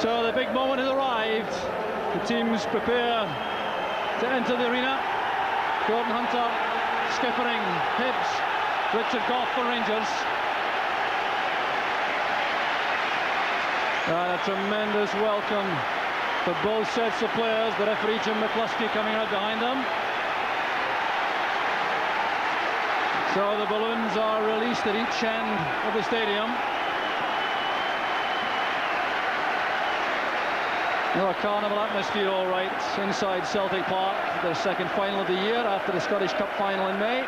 So the big moment has arrived. The teams prepare to enter the arena. Gordon Hunter skippering Hibs, Richard Gough for Rangers. And a tremendous welcome for both sets of players. The referee Jim McCluskey coming right behind them. So the balloons are released at each end of the stadium. A carnival atmosphere, all right, inside Celtic Park, their second final of the year after the Scottish Cup final in May.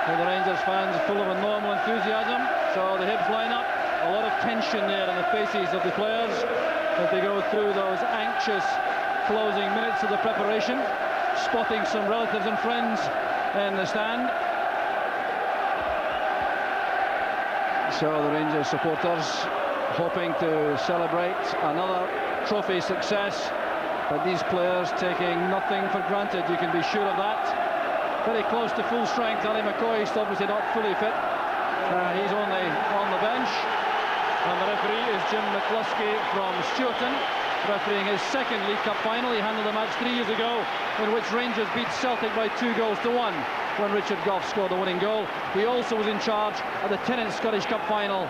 And the Rangers fans are full of a normal enthusiasm. So the Hibs line-up, a lot of tension there in the faces of the players as they go through those anxious closing minutes of the preparation, spotting some relatives and friends in the stand. So the Rangers supporters hoping to celebrate another trophy success, but these players taking nothing for granted, you can be sure of that. Very close to full strength. Ali McCoy is obviously not fully fit. He's only on the bench. And the referee is Jim McCluskey from Stewarton, refereeing his second League Cup final. He handled the match 3 years ago, in which Rangers beat Celtic by 2-1 when Richard Gough scored the winning goal. He also was in charge at the 10th Scottish Cup final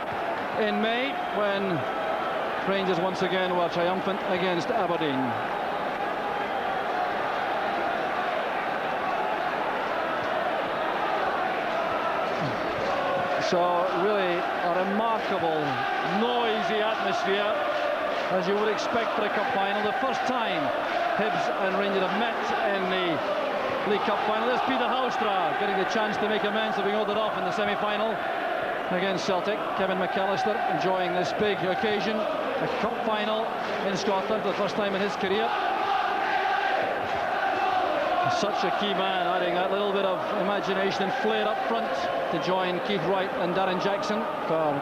in May, when Rangers once again were triumphant against Aberdeen. So really a remarkable, noisy atmosphere, as you would expect for a cup final. The first time Hibs and Rangers have met in the League Cup final. There's Peter Houstra getting the chance to make amends for being ordered off in the semi-final against Celtic. Kevin McAllister enjoying this big occasion, a cup final in Scotland for the first time in his career. Such a key man, adding that little bit of imagination and flair up front to join Keith Wright and Darren Jackson for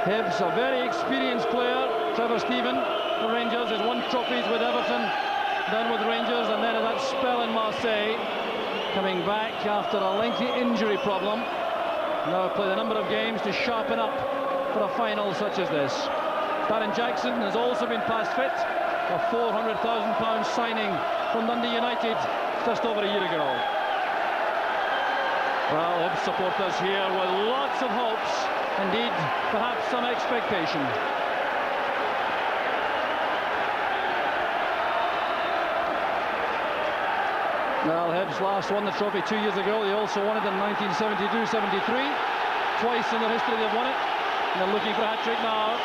Hibs. A very experienced player, Trevor Stephen, for Rangers, has won trophies with Everton, then with Rangers, and then that spell in Marseille, coming back after a lengthy injury problem. Now played a number of games to sharpen up for a final such as this. Darren Jackson has also been past fit. A £400,000 signing from Dundee United just over a year ago. Well, Hibs supporters here with lots of hopes, indeed perhaps some expectation. Well, Hibs last won the trophy 2 years ago. They also won it in 1972-73. Twice in their history they've won it. And they're looking for a hat-trick now.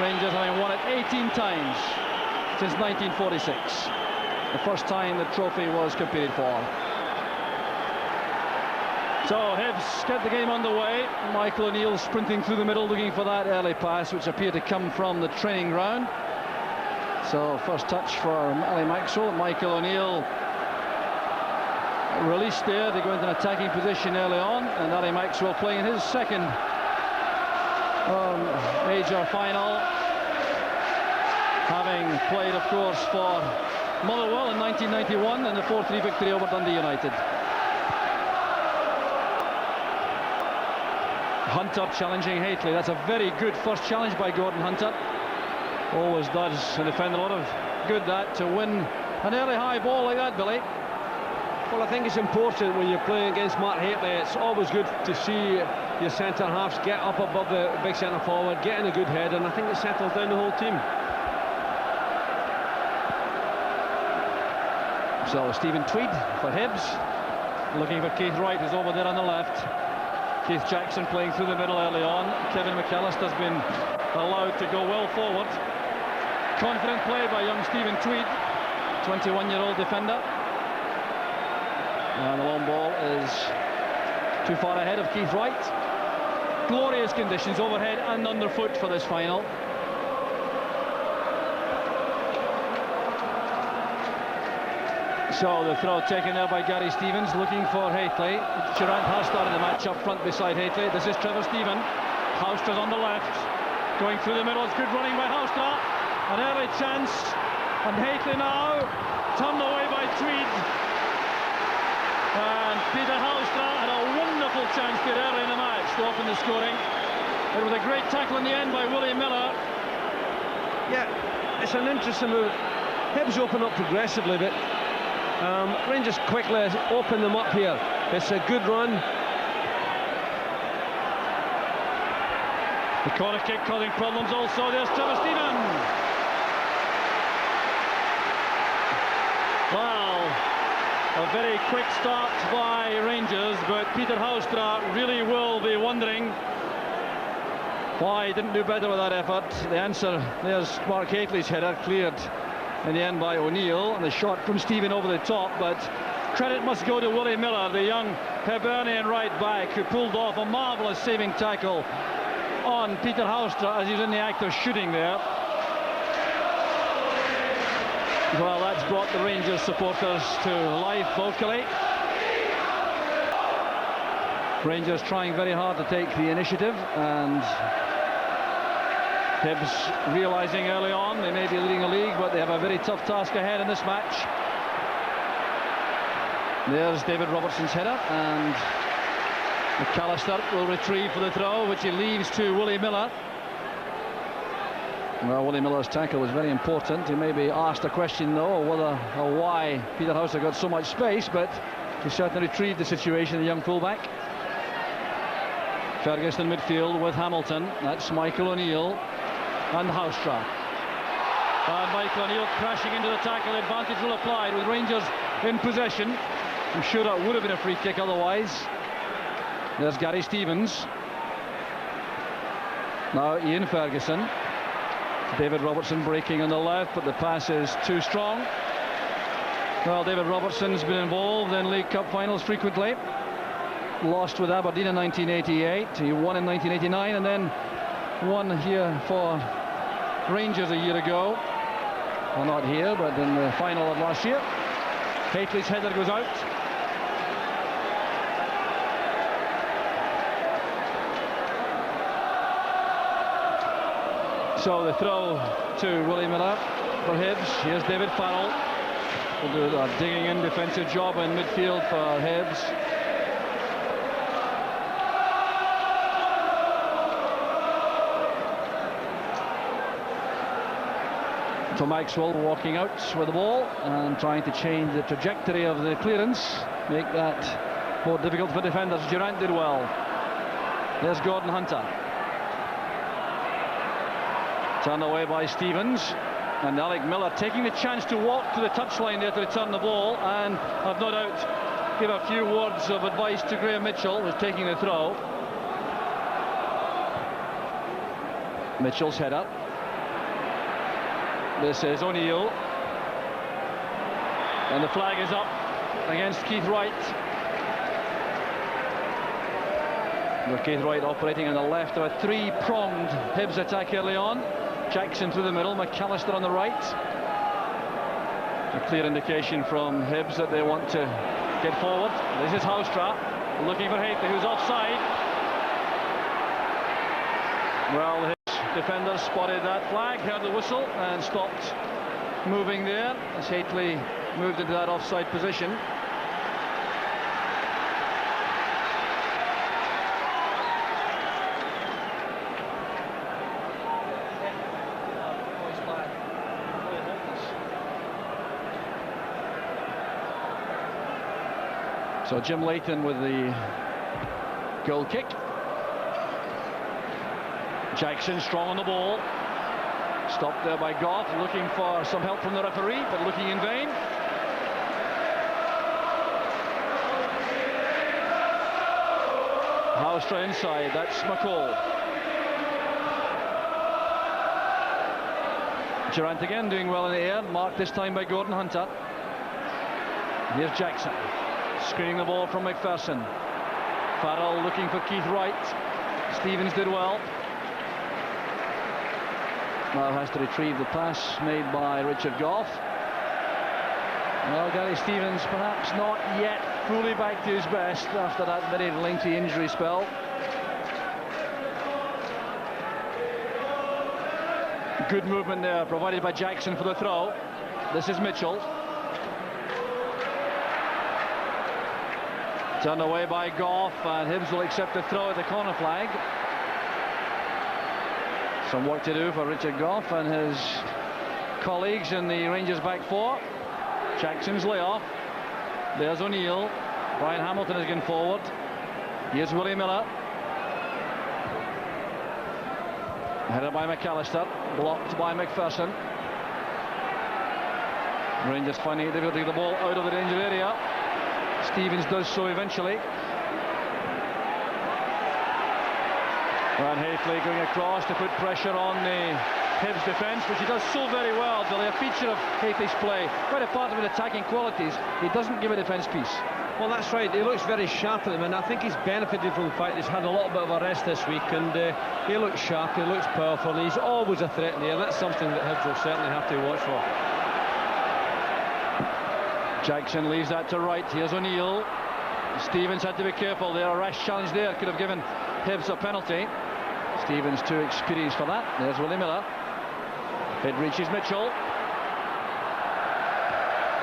Rangers having won it 18 times since 1946. The first time the trophy was competed for. So Hibs get the game underway. Michael O'Neill sprinting through the middle, looking for that early pass, which appeared to come from the training ground. So first touch for Ali Maxwell. Michael O'Neill released there. They go into an attacking position early on, and Ali Maxwell playing in his second major final, having played, of course, for Motherwell in 1991 in the 4-3 victory over Dundee United. Hunter challenging Haitley. That's a very good first challenge by Gordon Hunter. Always does defend a lot of good that to win an early high ball like that, Billy. Well, I think it's important when you're playing against Mark Haitley. It's always good to see your centre-halves get up above the big centre-forward, get in a good head, and I think it settles down the whole team. So Stephen Tweed for Hibs, looking for Keith Wright, who's over there on the left. Keith Jackson playing through the middle early on. Kevin McAllister's been allowed to go well forward. Confident play by young Stephen Tweed, 21-year-old defender. And the long ball is too far ahead of Keith Wright. Glorious conditions overhead and underfoot for this final. So the throw taken there by Gary Stevens, looking for Haitley. Durant has started the match up front beside Haitley. This is Trevor Stephen. Houstra's on the left, going through the middle. It's good running by Houstra. An early chance, and Haitley now turned away by Tweed. And Peter Houstra had a wonderful chance there early in the match to open the scoring. It was a great tackle in the end by William Miller, Yeah, it's an interesting move. Hibs open up progressively, but Rangers quickly open them up here. It's a good run. The corner kick causing problems also. There's Trevor Stephen. Well, a very quick start by Rangers, but Peter Houstra really will be wondering why he didn't do better with that effort. The answer, there's Mark Hateley's header, cleared in the end by O'Neill, and the shot from Stephen over the top, but credit must go to Willie Miller, the young Hibernian right back, who pulled off a marvellous saving tackle on Peter Houstra as he was in the act of shooting there. Well, that's brought the Rangers supporters to life vocally. Rangers trying very hard to take the initiative, and Hibs realising early on they may be leading a league, but they have a very tough task ahead in this match. There's David Robertson's header, and McAllister will retrieve for the throw, which he leaves to Willie Miller. Well, Willie Miller's tackle was very important. He may be asked a question, though, whether or why Peter Houstra got so much space, but he certainly retrieved the situation, the young fullback. Ferguson midfield with Hamilton. That's Michael O'Neill and Houstra. And Michael O'Neill crashing into the tackle. Advantage will apply with Rangers in possession. I'm sure that would have been a free kick otherwise. There's Gary Stevens. Now Ian Ferguson. David Robertson breaking on the left, but the pass is too strong. Well, David Robertson's been involved in League Cup finals frequently. Lost with Aberdeen in 1988. He won in 1989 and then won here for Rangers a year ago. Well, not here, but in the final of last year. Hateley's header goes out. So the throw to Willie Miller for Hibs. Here's David Farrell. Will do a digging in defensive job in midfield for Hibs. So Maxwell walking out with the ball and trying to change the trajectory of the clearance, make that more difficult for defenders. Durant did well. There's Gordon Hunter. Turned away by Stevens, and Alec Miller taking the chance to walk to the touchline there to return the ball, and I've no doubt give a few words of advice to Graham Mitchell, who's taking the throw. Mitchell's header. This is O'Neill, and the flag is up against Keith Wright. With Keith Wright operating on the left of a three-pronged Hibs attack early on. Jackson through the middle, McAllister on the right. A clear indication from Hibs that they want to get forward. This is Houstra looking for Hateley, who's offside. Well, the Hibs defenders spotted that flag, heard the whistle and stopped moving there as Hateley moved into that offside position. So Jim Leighton with the goal kick. Jackson strong on the ball. Stopped there by Goff, looking for some help from the referee, but looking in vain. Houstra inside, that's McCall. Durant again doing well in the air, marked this time by Gordon Hunter. Here's Jackson. Screening the ball from McPherson. Farrell looking for Keith Wright. Stevens did well. Now has to retrieve the pass made by Richard Goff. Well, Gary Stevens perhaps not yet fully back to his best after that very lengthy injury spell. Good movement there provided by Jackson for the throw. This is Mitchell. Turned away by Goff, and Hibs will accept the throw at the corner flag. Some work to do for Richard Gough and his colleagues in the Rangers back four. Jackson's layoff. There's O'Neill. Brian Hamilton is going forward. Here's Willie Miller. Headed by McAllister. Blocked by McPherson. Rangers finding it difficult to get the ball out of the danger area. Stevens does so eventually. Van Hayfley going across to put pressure on the Hibs defence, which he does so very well, Billy. A feature of Hayfley's play, quite apart from his attacking qualities, he doesn't give a defence piece. Well, that's right. He looks very sharp at the minute. I think he's benefited from the fact he's had a little bit of a rest this week, and he looks sharp, he looks powerful, and he's always a threat in the air. That's something that Hibs will certainly have to watch for. Jackson leaves that to right. Here's O'Neill. Stevens had to be careful there. A rash challenge there could have given Hibs a penalty. Stevens too experienced for that. There's Willie Miller. It reaches Mitchell.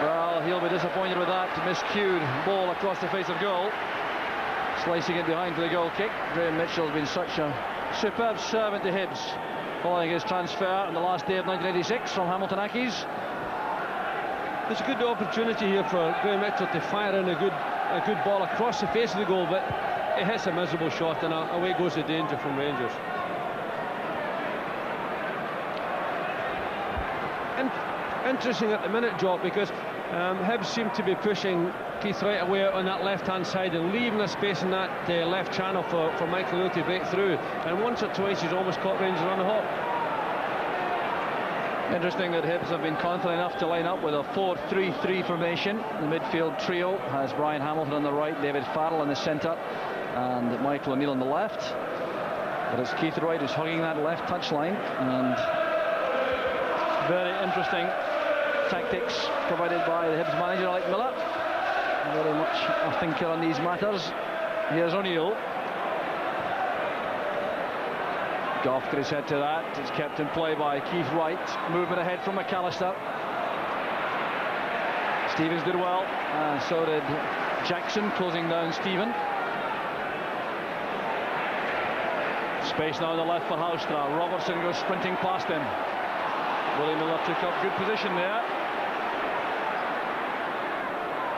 Well, he'll be disappointed with that miscued ball across the face of goal. Slicing it behind for the goal kick. Graham Mitchell's been such a superb servant to Hibs, following his transfer on the last day of 1986 from Hamilton Accies. There's a good opportunity here for Graham Mitchell to fire in a good ball across the face of the goal, but it hits a miserable shot, and away goes the danger from Rangers. Interesting at the minute, Jock, because Hibs seem to be pushing Keith Wright away on that left-hand side and leaving a space in that left channel for Michael O'Neill to break through. And once or twice he's almost caught Rangers on the hop. Interesting that Hibs have been confident enough to line up with a 4-3-3 formation. The midfield trio has Brian Hamilton on the right, David Farrell in the centre, and Michael O'Neill on the left. But it's Keith Wright who's hugging that left touchline, and very interesting tactics provided by the Hibs manager, Alec Miller. Very much a thinker on these matters. Here's O'Neill. Gough got his head to that. It's kept in play by Keith Wright. Movement ahead from McAllister. Stevens did well, and so did Jackson, closing down Stephen. Space now on the left for Houstra. Robertson goes sprinting past him. Willie Miller took up good position there.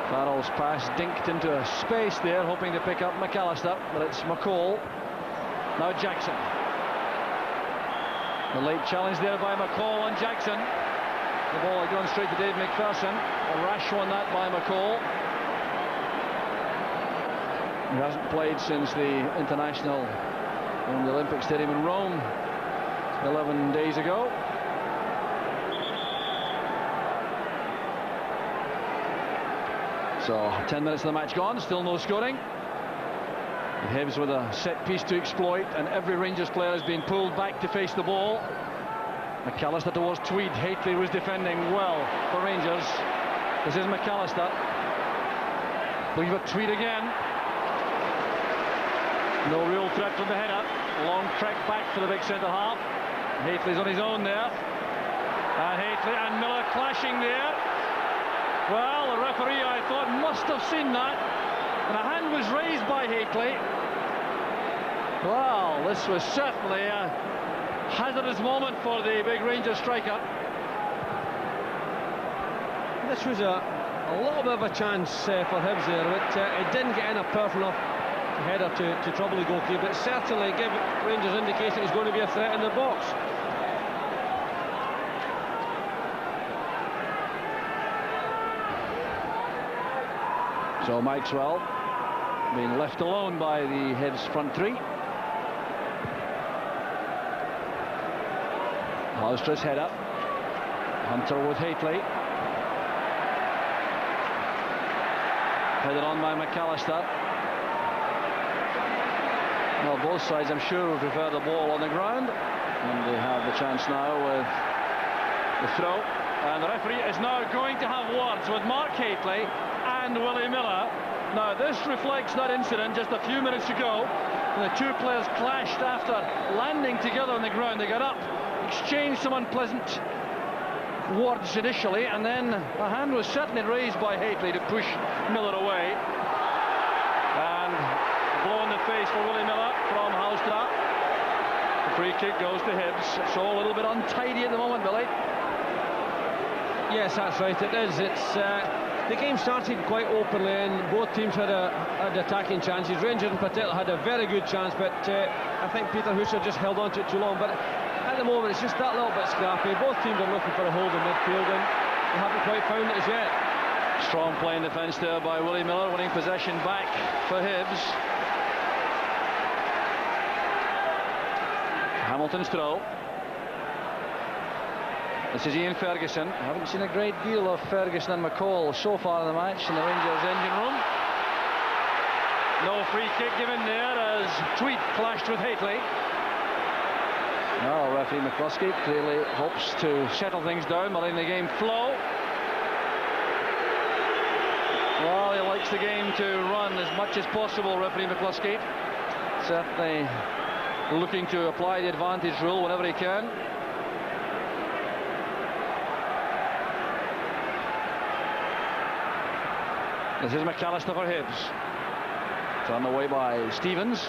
Farrell's pass dinked into a space there, hoping to pick up McAllister, but it's McCall. Now Jackson. The late challenge there by McCall on Jackson. The ball had gone straight to Dave McPherson. A rash one that by McCall. He hasn't played since the international in the Olympic Stadium in Rome 11 days ago. So 10 minutes of the match gone, still no scoring. Hibs with a set piece to exploit, and every Rangers player has been pulled back to face the ball. McAllister towards Tweed. Hayfley was defending well for Rangers. This is McAllister. Looking for Tweed again. No real threat from the header. Long trek back for the big centre half. Hayfley's on his own there. And Hayfley and Miller clashing there. Well, the referee, I thought, must have seen that. And a hand was raised by Hayfley. Well, this was certainly a hazardous moment for the big Rangers striker. This was a little bit of a chance for Hibs there, but it didn't get in a powerful enough header to trouble the goalkeeper, but certainly give Rangers indication it was going to be a threat in the box. So Maxwell being left alone by the Hibs front three. Houstra's header. Hunter with Hayfley. Headed on by McAllister. Well, both sides, I'm sure, would prefer the ball on the ground. And they have the chance now with the throw. And the referee is now going to have words with Mark Hayfley and Willie Miller. Now, this reflects that incident just a few minutes ago when the two players clashed after landing together on the ground. They got up, exchanged some unpleasant words initially, and then a hand was certainly raised by Hayfley to push Miller away. And blow in the face for Willie Miller from Houstra. The free kick goes to Hibs. It's all a little bit untidy at the moment, Billy. Yes, that's right, it is. It's the game started quite openly and both teams had attacking chances. Rangers in particular had a very good chance, but I think Peter Husser just held on to it too long. But at the moment it's just that little bit scrappy. Both teams are looking for a hold in midfield and they haven't quite found it as yet. Strong playing defence there by Willie Miller, winning possession back for Hibs. Hamilton's throw. This is Ian Ferguson. I haven't seen a great deal of Ferguson and McCall so far in the match in the Rangers engine room. No free kick given there as Tweed clashed with Hateley. Now referee McCluskey clearly hopes to settle things down, letting the game flow. Well, he likes the game to run as much as possible, referee McCluskey. Certainly looking to apply the advantage rule whenever he can. This is McAllister for Hibs. Turned away by Stevens.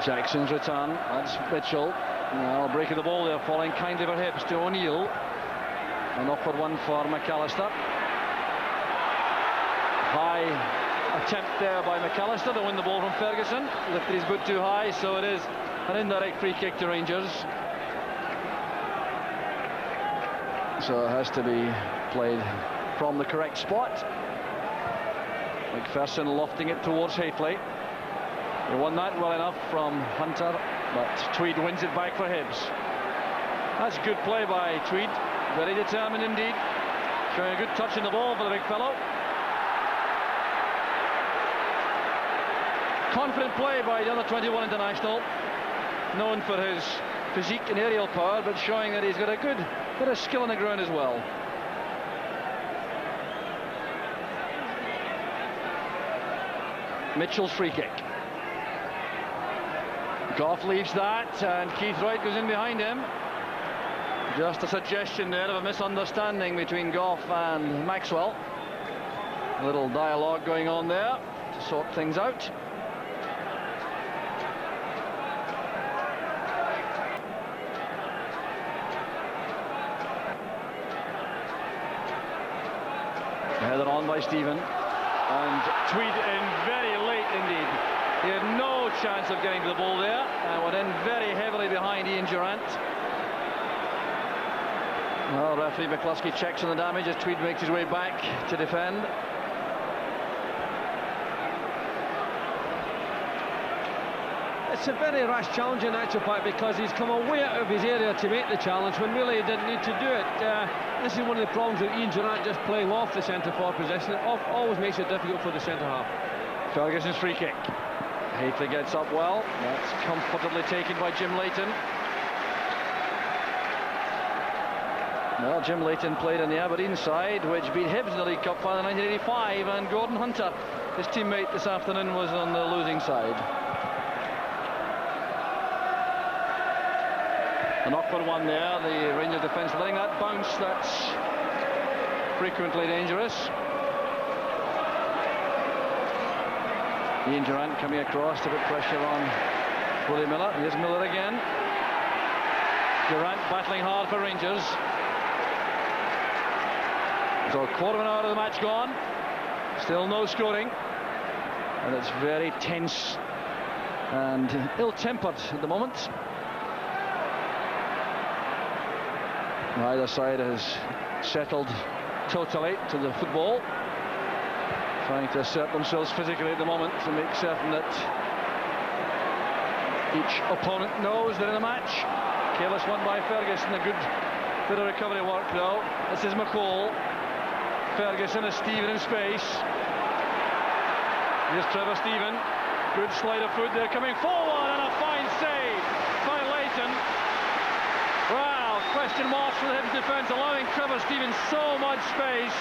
Jackson's return. That's Mitchell. Well, break of the ball there, falling kindly for Hibs to O'Neill. An awkward one for McAllister. High attempt there by McAllister to win the ball from Ferguson. Lifted his boot too high, so it is an indirect free kick to Rangers. So it has to be played from the correct spot. McPherson lofting it towards Hateley. He won that well enough from Hunter, but Tweed wins it back for Hibs. That's good play by Tweed. Very determined indeed. Showing a good touch in the ball for the big fellow. Confident play by the under-21 international. Known for his physique and aerial power, but showing that he's got a good bit of skill on the ground as well. Mitchell's free kick. Goff leaves that, and Keith Wright goes in behind him. Just a suggestion there of a misunderstanding between Goff and Maxwell. A little dialogue going on there to sort things out. Headed on by Stephen, and Tweed in very late indeed. He had no chance of getting to the ball there and went in very heavily behind Ian Durant. Well, referee McCluskey checks on the damage as Tweed makes his way back to defend. It's a very rash challenge in actual fact, because he's come away out of his area to make the challenge when really he didn't need to do it. This is one of the problems with Ian Durant just playing off the centre-forward position. It always makes it difficult for the centre-half. Ferguson's free kick. Hateley gets up well. That's comfortably taken by Jim Leighton. Well, Jim Leighton played on the Aberdeen side, which beat Hibs in the League Cup final in 1985, and Gordon Hunter, his teammate this afternoon, was on the losing side. An awkward one there, the Rangers defence letting that bounce. That's frequently dangerous. Ian Durant coming across to put pressure on Willie Miller. Here's Miller again. Durant battling hard for Rangers. So a quarter of an hour of the match gone. Still no scoring. And it's very tense and ill-tempered at the moment. Either side has settled totally to the football, trying to assert themselves physically at the moment to make certain that each opponent knows they're in a match. Careless one by Ferguson, a good bit of recovery work though. This is McCall. Ferguson is Stephen in space. Here's Trevor Stephen. Good slide of foot there, coming forward, and a fine save by Leighton. Wow, question marks for the Hibs defence, allowing Trevor Stephen so much space.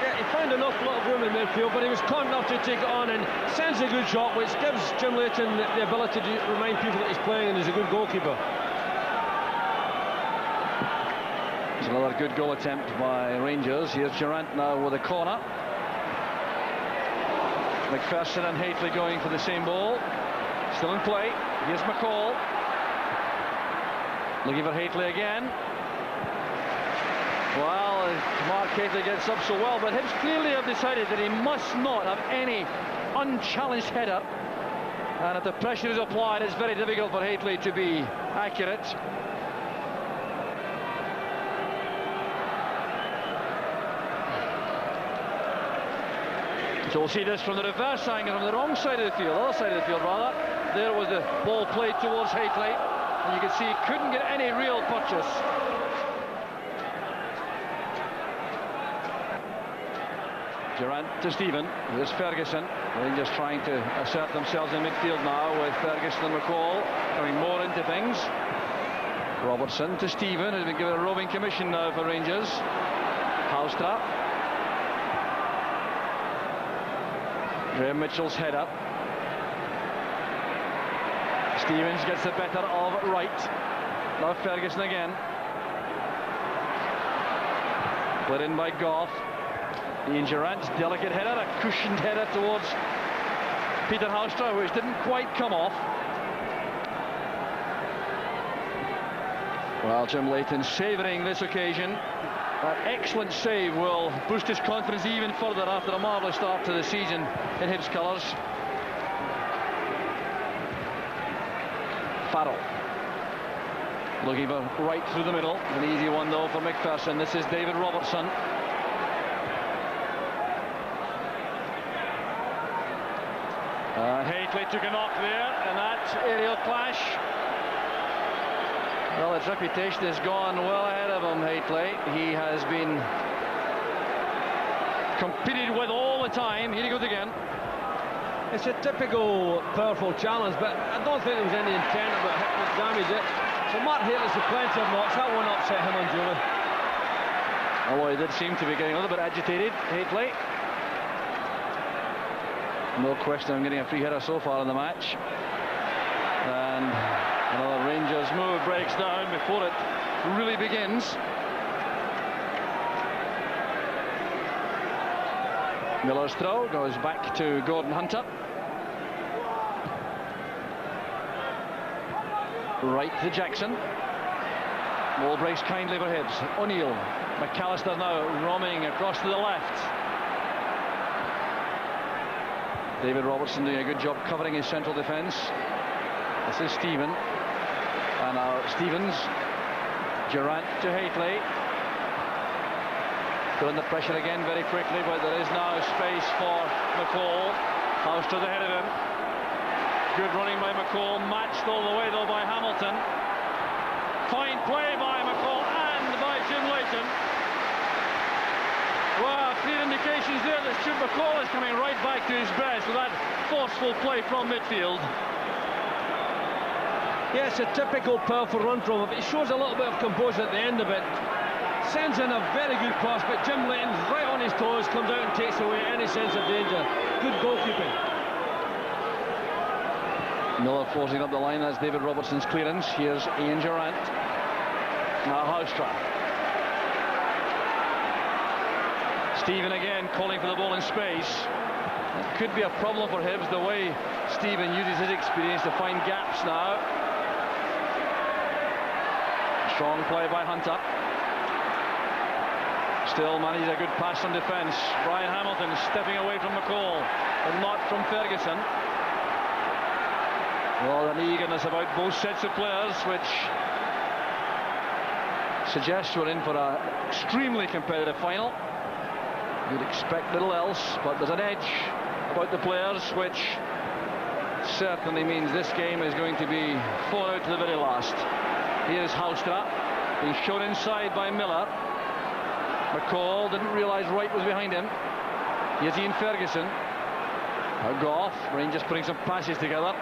Yeah, he found an awful lot of room in midfield, but he was caught enough to take it on and sends a good shot, which gives Jim Leighton the ability to remind people that he's playing and he's a good goalkeeper. So another good goal attempt by Rangers. Here's Durant now with a corner. McPherson and Hateley going for the same ball. Still in play. Here's McCall. Looking for Hateley again. Well, Mark Hateley gets up so well, but Hibs clearly have decided that he must not have any unchallenged header. And if the pressure is applied, it's very difficult for Hateley to be accurate. So we'll see this from the reverse angle, from the wrong side of the field, other side of the field rather. There was the ball played towards Hateley, and you can see he couldn't get any real purchase. Durant to Stephen. There's Ferguson. Rangers trying to assert themselves in midfield now with Ferguson and McCall coming more into things. Robertson to Stephen, who's been given a roving commission now for Rangers. Houstra. Graham Mitchell's head up. Stevens gets the better of Wright. Now Ferguson again. Put in by Goff. Ian Durant's delicate header, a cushioned header towards Peter Houstra, which didn't quite come off. Well, Jim Leighton savouring this occasion. That excellent save will boost his confidence even further after a marvellous start to the season in Hibs colours. Farrell looking for right through the middle. An easy one though for McPherson. This is David Robertson. Hateley took a knock there, and that aerial clash. Well, its reputation has gone well ahead of him, Hateley. He has been competed with all the time. Here he goes again. It's a typical powerful challenge, but I don't think there was any intent about hitting it, damage it. So Mark Hateley's a plenty of knocks. That won't upset him unduly. Although he did seem to be getting a little bit agitated, Hateley. No question I'm getting a free header so far in the match. And another Rangers move breaks down before it really begins. Miller's throw goes back to Gordon Hunter. Right to Jackson. Ball breaks kindly for Hibs. O'Neill. McAllister now roaming across to the left. David Robertson doing a good job covering his central defence. This is Stephen. And now Stevens. Durant to Hateley. Put under pressure again very quickly, but there is now space for McCall. House to the head of him. Good running by McCall. Matched all the way though by Hamilton. Fine play by McCall and by Jim Leighton. Well, clear indications there that Stuart McCall is coming right back to his best with that forceful play from midfield. Yeah, it's a typical powerful run from him. It shows a little bit of composure at the end of it. Sends in a very good cross, but Jim Leighton's right on his toes, comes out and takes away any sense of danger. Good goalkeeping. Miller forcing up the line. That's David Robertson's clearance. Here's Ian Durant. Now Houstra. Stephen again calling for the ball in space. It could be a problem for Hibs, the way Stephen uses his experience to find gaps now. Strong play by Hunter. Still manages a good pass on defence. Brian Hamilton stepping away from McCall, but not from Ferguson. Well, an eagerness about both sets of players, which suggests we're in for an extremely competitive final. You'd expect little else, but there's an edge about the players, which certainly means this game is going to be fought out to the very last. Here's Houstra, being shown inside by Miller. McCall didn't realise Wright was behind him. Here's Ian Ferguson. Now Goff, Rangers putting some passes together.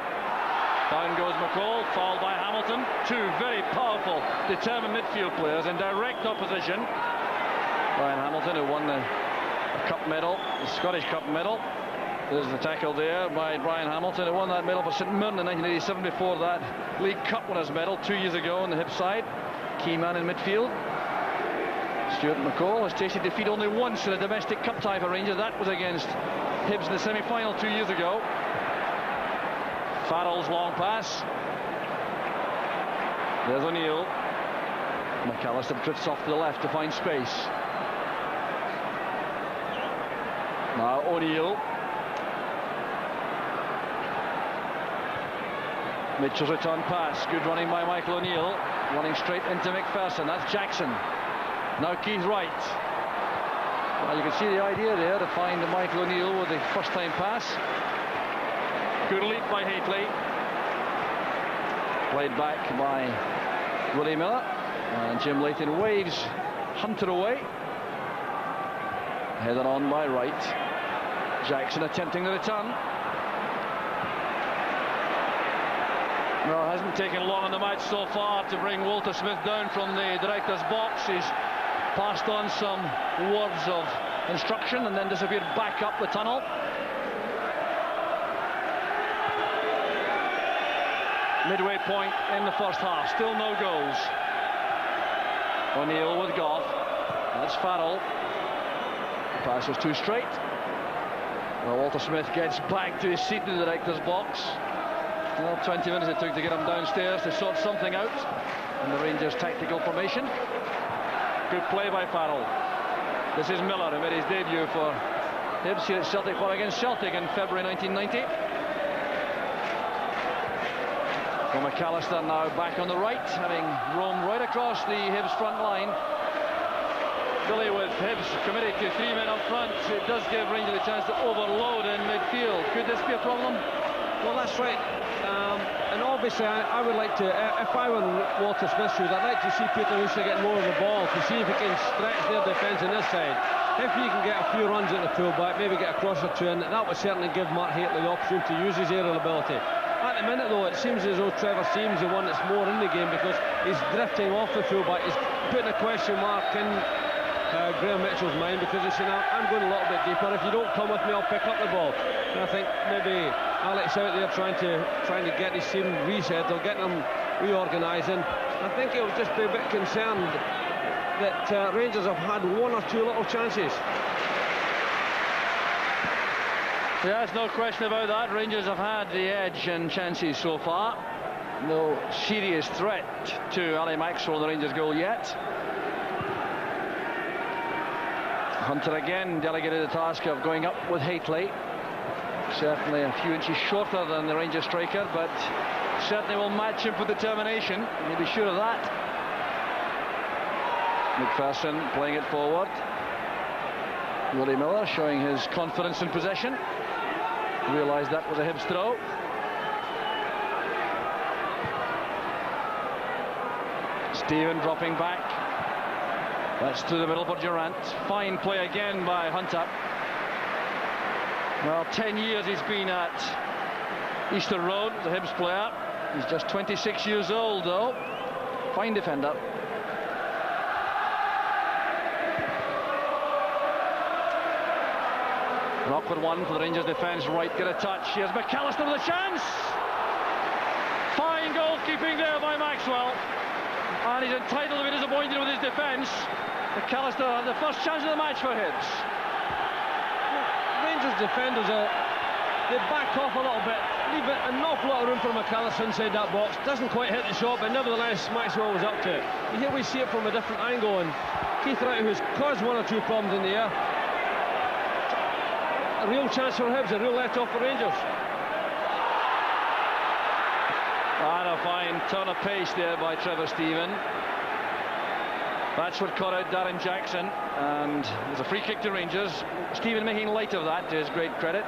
Down goes McCall, fouled by Hamilton. Two very powerful, determined midfield players in direct opposition. Brian Hamilton, who won the Cup medal, the Scottish Cup medal. There's the tackle there by Brian Hamilton, who won that medal for St Mirren in 1987 before that League Cup winners medal 2 years ago on the Hibs side. Key man in midfield. Stuart McCall has tasted defeat only once in a domestic cup tie for Rangers. That was against Hibs in the semi-final 2 years ago. Farrell's long pass. There's O'Neill. McAllister drifts off to the left to find space. Now O'Neill. Mitchell's return pass. Good running by Michael O'Neill. Running straight into McPherson. That's Jackson. Now Keith Wright. Well, you can see the idea there to find Michael O'Neill with the first time pass. Good lead by Hateley. Played back by Willie Miller. And Jim Leighton waves Hunter away. Headed on by Wright. Jackson attempting the return. Well, it hasn't taken long in the match so far to bring Walter Smith down from the director's box. He's passed on some words of instruction and then disappeared back up the tunnel. Midway point in the first half, still no goals. O'Neill with Goff. That's Farrell. The pass was too straight. Well, Walter Smith gets back to his seat in the director's box. Well, 20 minutes it took to get him downstairs to sort something out in the Rangers tactical formation. Good play by Farrell. This is Miller, who made his debut for Hibs here at Celtic Park against Celtic in February 1990. Well, McAllister now back on the right, having roamed right across the Hibs front line. Billy, with Hibs committed to 3 men up front, it does give Rangers a chance to overload in midfield. Could this be a problem? Well, that's right. And obviously I would like to, if I were Walter Smith's shoes, I'd like to see Peter Hooser get more of the ball to see if he can stretch their defence on this side. If he can get a few runs at the fullback, maybe get a cross or two in, that would certainly give Mark Hateley the opportunity to use his aerial ability. At the minute though, it seems as though Trevor Seam's the one that's more in the game because he's drifting off the fullback. He's putting a question mark in Graham Mitchell's mind because he's saying, I'm going a little bit deeper. If you don't come with me, I'll pick up the ball. And I think maybe Alex out there trying to get his team reset or getting them reorganising. I think he'll just be a bit concerned that Rangers have had one or two little chances. Yeah, there's no question about that. Rangers have had the edge in chances so far. No serious threat to Ali Maxwell, the Rangers goal yet. Hunter again delegated the task of going up with Hateley. Certainly a few inches shorter than the Rangers striker, but certainly will match him for determination. You'll be sure of that. McPherson playing it forward. Willie Miller showing his confidence in possession. Realised that was a Hibs throw. Stephen dropping back. That's through the middle for Durant. Fine play again by Hunter. Well, 10 years he's been at Easter Road, the Hibs player. He's just 26 years old, though. Fine defender. An awkward one for the Rangers defence. Wright get a touch. Here's McAllister with a chance. Fine goalkeeping there by Maxwell. And he's entitled to be disappointed with his defence. McAllister, the first chance of the match for Hibs. Rangers defenders they back off a little bit, leave an awful lot of room for McAllister inside that box. Doesn't quite hit the shot, but nevertheless Maxwell was up to it. Here we see it from a different angle, and Keith Wright, who's caused one or two problems in the air, a real chance for Hibs, a real let-off for Rangers. And a fine turn of pace there by Trevor Stephen. That's what caught out Darren Jackson, and there's a free kick to Rangers. Stephen making light of that, to his great credit.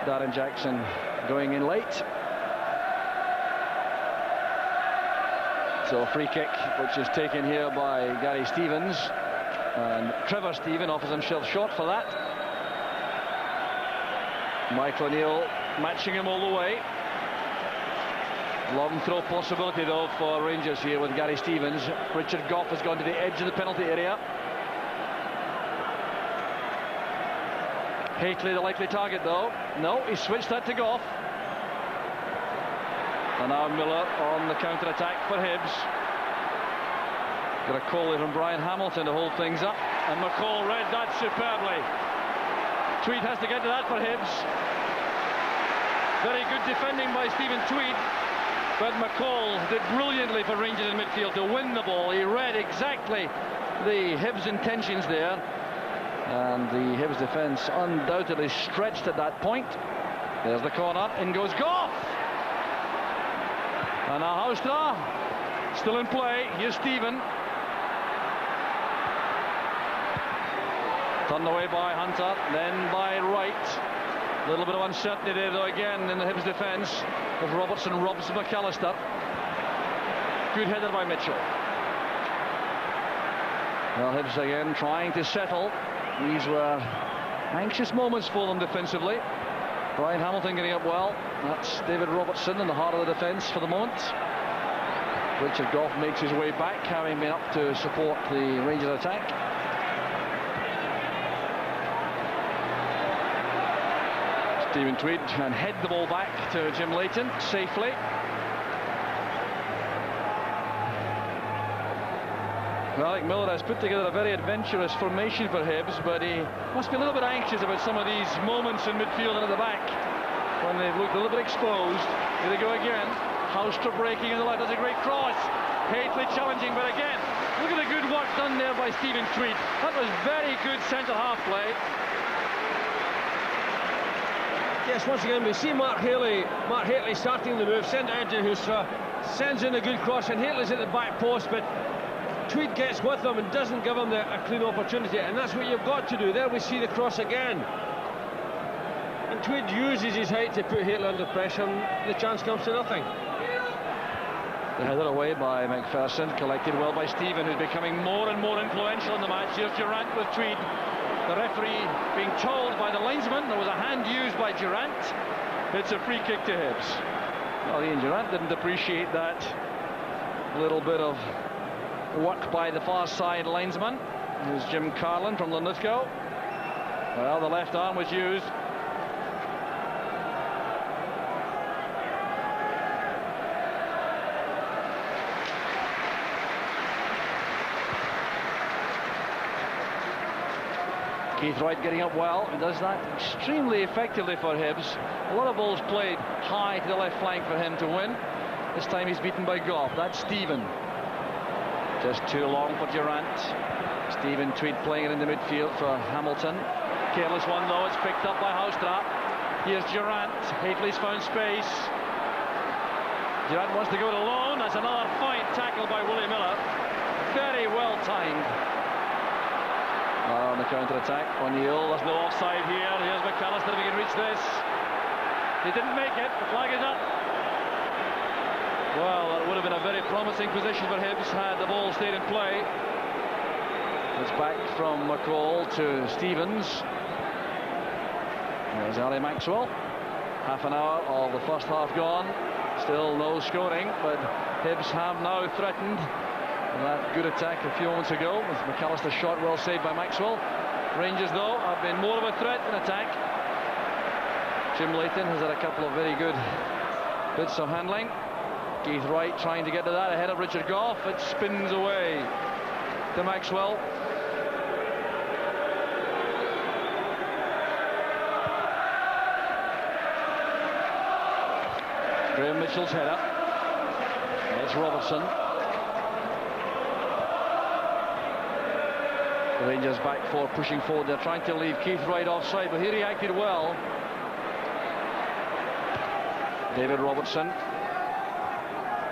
Darren Jackson going in late. So a free kick which is taken here by Gary Stevens, and Trevor Stephen offers himself short for that. Michael O'Neill matching him all the way. Long throw possibility though for Rangers here with Gary Stevens. Richard Goff has gone to the edge of the penalty area. Hateley the likely target though. No, he switched that to Goff. And now Miller on the counter-attack for Hibs. Got a call from Brian Hamilton to hold things up, and McCall read that superbly. Tweed has to get to that for Hibs. Very good defending by Stephen Tweed, but McCall did brilliantly for Rangers in midfield to win the ball. He read exactly the Hibs' intentions there, and the Hibs defence undoubtedly stretched at that point. There's the corner, in goes Goff, and now Haustra still in play. Here's Stephen, turned away by Hunter, then by Wright. A little bit of uncertainty there though again in the Hibs defence as Robertson robs McAllister. Good header by Mitchell. Well, Hibs again trying to settle. These were anxious moments for them defensively. Brian Hamilton getting up well. That's David Robertson in the heart of the defence for the moment. Richard Goff makes his way back, having been up to support the Rangers attack. Stephen Tweed can head the ball back to Jim Leighton safely. Alec Miller has put together a very adventurous formation for Hibs, but he must be a little bit anxious about some of these moments in midfield and at the back when they've looked a little bit exposed. Here they go again. Haustra breaking in the left. That's a great cross. Hately challenging, but again, look at the good work done there by Stephen Tweed. That was very good centre-half play. Yes, once again we see Mark Haley starting the move, sent out to Haustra, sends in a good cross, and Haley's at the back post, but Tweed gets with him and doesn't give him a clean opportunity, and that's what you've got to do. There we see the cross again, and Tweed uses his height to put Haley under pressure, and the chance comes to nothing. The header away by McPherson, collected well by Stephen, who's becoming more and more influential in the match. Here's Durant with Tweed. The referee being told by the linesman there was a hand used by Durant. It's a free kick to Hibs. Well, Ian Durant didn't appreciate that little bit of work by the far side linesman. Here's Jim Carlin from Linlithgow. Well, the left arm was used. Keith Wright getting up well. He does that extremely effectively for Hibs. A lot of balls played high to the left flank for him to win. This time he's beaten by Goff. That's Stephen. Just too long for Durant. Stephen Tweed playing it in the midfield for Hamilton. Careless one though. It's picked up by Haustra. Here's Durant. Hately's found space. Durant wants to go it alone. That's another fine tackle by Willie Miller. Very well timed. On the counter-attack, O'Neill, there's no offside here. Here's McAllister if he can reach this. He didn't make it, the flag is up. Well, that would have been a very promising position for Hibs had the ball stayed in play. It's back from McCall to Stevens. There's Ali Maxwell. Half an hour of the first half gone. Still no scoring, but Hibs have now threatened that good attack a few moments ago with McAllister's shot well saved by Maxwell. Rangers though have been more of a threat than attack. Jim Leighton has had a couple of very good bits of handling. Keith Wright trying to get to that ahead of Richard Goff. It spins away to Maxwell. Graham Mitchell's header. It's Robertson. The Rangers back four pushing forward. They're trying to leave Keith Wright offside, but he reacted well. David Robertson.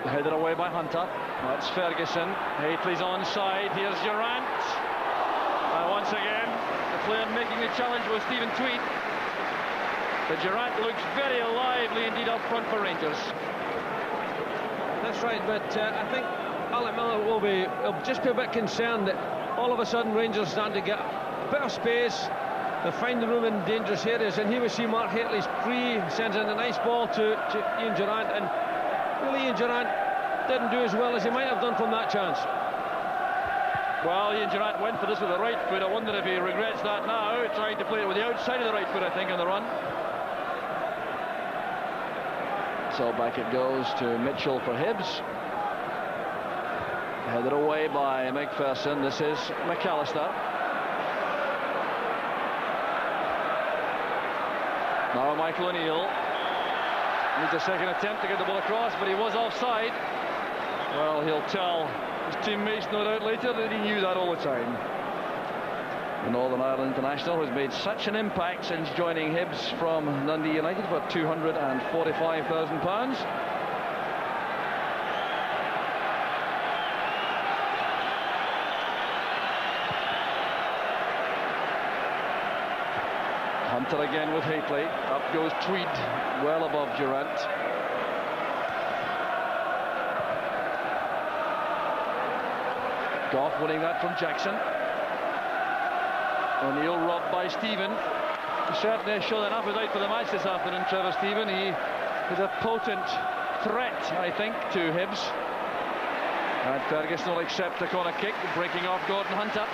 Headed away by Hunter. That's Ferguson. Hately's onside. Here's Durant. And once again, the player making the challenge was Stephen Tweed. But Durant looks very lively indeed up front for Rangers. That's right, but I think Alec Miller will just be a bit concerned that all of a sudden Rangers starting to get a bit of space. They find the room in dangerous areas, and here we see Mark Hately's free, sends in a nice ball to Ian Durant, and really Ian Durant didn't do as well as he might have done from that chance. Well, Ian Durant went for this with the right foot. I wonder if he regrets that now, trying to play it with the outside of the right foot, I think, on the run. So back it goes to Mitchell for Hibs. Headed away by McPherson. This is McAllister. Now Michael O'Neill needs a second attempt to get the ball across, but he was offside. Well, he'll tell his teammates no doubt later that he knew that all the time. The Northern Ireland international has made such an impact since joining Hibs from Dundee United for £245,000. Hunter again with Hateley. Up goes Tweed, well above Durant. Goff winning that from Jackson. O'Neill robbed by Stephen. He certainly has shown an appetite for the match this afternoon, Trevor Stephen. He is a potent threat, I think, to Hibs. And Ferguson will accept the corner kick, breaking off Gordon Hunter.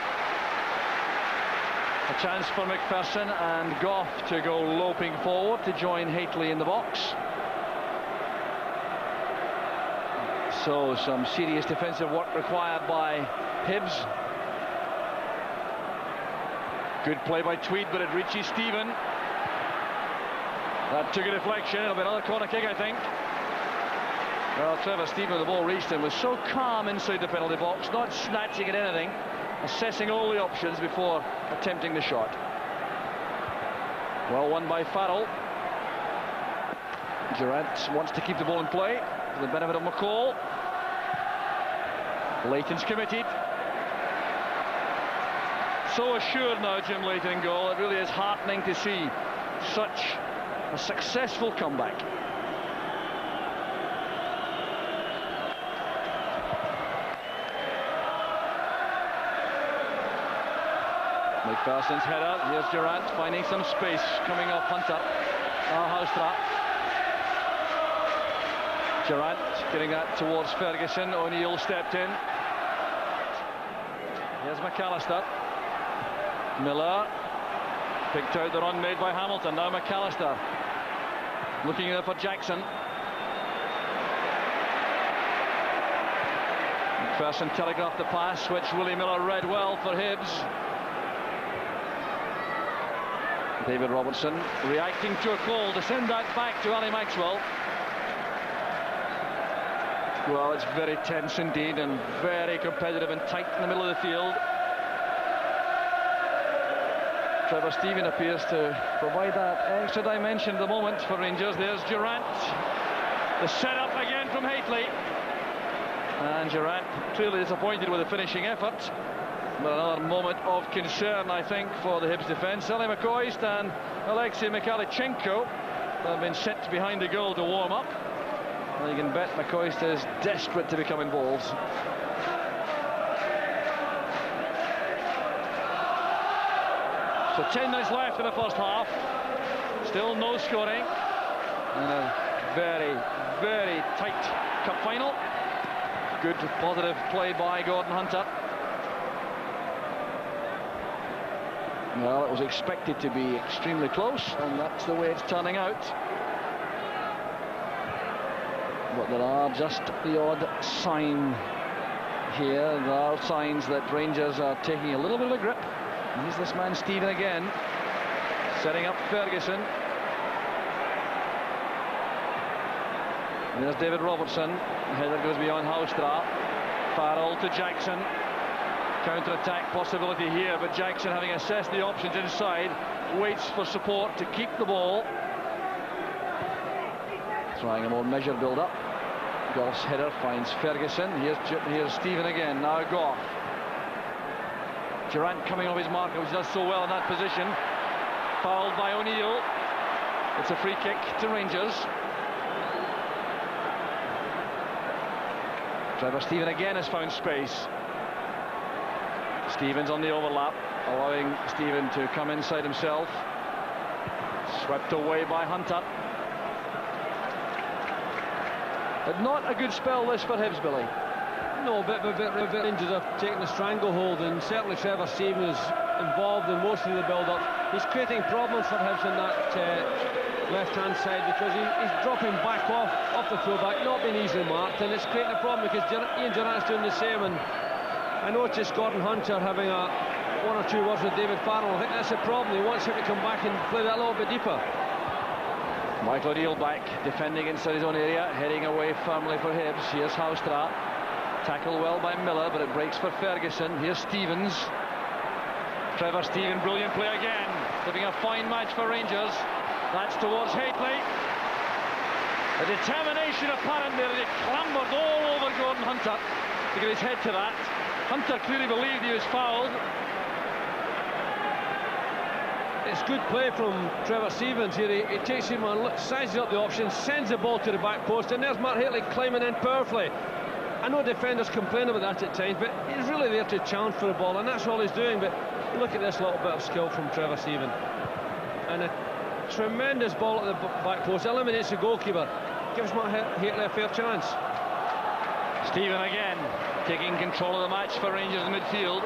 A chance for McPherson and Goff to go loping forward to join Hateley in the box. So some serious defensive work required by Hibs. Good play by Tweed, but it reaches Stephen. That took a deflection. It'll be another corner kick, I think. Well, Trevor Stephen, the ball reached him, was so calm inside the penalty box, not snatching at anything, assessing all the options before attempting the shot. Well won by Farrell. Durant wants to keep the ball in play for the benefit of McCall. Leighton's committed. So assured now, Jim Leighton in goal. It really is heartening to see such a successful comeback. McPherson's header. Here's Durant finding some space coming off Hunter. Haustra. Durant getting that towards Ferguson. O'Neill stepped in. Here's McAllister. Miller picked out the run made by Hamilton. Now McAllister looking there for Jackson. McPherson telegraphed the pass, which Willie Miller read well for Hibs. David Robertson reacting to a call to send that back to Ali Maxwell. Well, it's very tense indeed and very competitive and tight in the middle of the field. Trevor Stephen appears to provide that extra dimension at the moment for Rangers. There's Durant. The setup again from Hateley. And Durant clearly disappointed with the finishing effort. But another moment of concern, I think, for the Hibs defence. Eli McCoist and Alexei Mikhailichenko have been sent behind the goal to warm up. And you can bet McCoist is desperate to become involved. So 10 minutes left in the first half. Still no scoring. And a very, very tight cup final. Good positive play by Gordon Hunter. Well, it was expected to be extremely close, and that's the way it's turning out. But there are just the odd sign here. There are signs that Rangers are taking a little bit of a grip. Here's this man Stephen again, setting up Ferguson. There's David Robertson. The header goes beyond Haustra. Farrell to Jackson. Counter-attack possibility here, but Jackson, having assessed the options inside, waits for support to keep the ball. Trying a more measured build-up. Goff's header finds Ferguson. Here's Stephen again. Now Goff. Durant coming off his marker, which does so well in that position. Fouled by O'Neill. It's a free kick to Rangers. Trevor Stephen again has found space. Stevens on the overlap, allowing Stephen to come inside himself. Swept away by Hunter. But not a good spell this for Hibs, Billy. No, a bit Rangers have taken a stranglehold, and certainly Trevor Stephen is involved in most of the build-up. He's creating problems for Hibs in that left-hand side, because he's dropping back off the fullback, not being easily marked, and it's creating a problem because Ian Durrant's doing the same. And I noticed Gordon Hunter having one or two words with David Farrell. I think that's a problem. He wants him to come back and play that a little bit deeper. Michael O'Neill back, defending inside his own area, heading away firmly for Hibs. Here's Houstra, tackled well by Miller, but it breaks for Ferguson. Here's Stevens. Trevor Stephen, brilliant play again, giving a fine match for Rangers. That's towards Hateley. The determination apparent there, he clambered all over Gordon Hunter to get his head to that. Hunter clearly believed he was fouled. It's good play from Trevor Stevens here. He takes him and sizes up the option, sends the ball to the back post, and there's Mark Hateley climbing in powerfully. I know defenders complain about that at times, but he's really there to challenge for the ball, and that's all he's doing. But look at this little bit of skill from Trevor Stephen. And a tremendous ball at the back post, eliminates the goalkeeper, gives Mark Hateley a fair chance. Stephen again, taking control of the match for Rangers in midfield.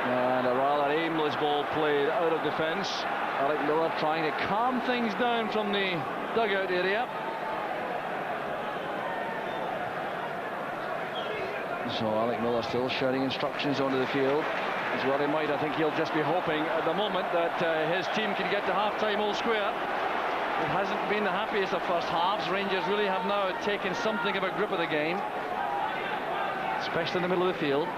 And a rather aimless ball played out of defence. Alec Miller trying to calm things down from the dugout area. So Alec Miller still shouting instructions onto the field. As well he might. I think he'll just be hoping at the moment that his team can get to half-time all square. It hasn't been the happiest of first halves. Rangers really have now taken something of a grip of the game, especially in the middle of the field.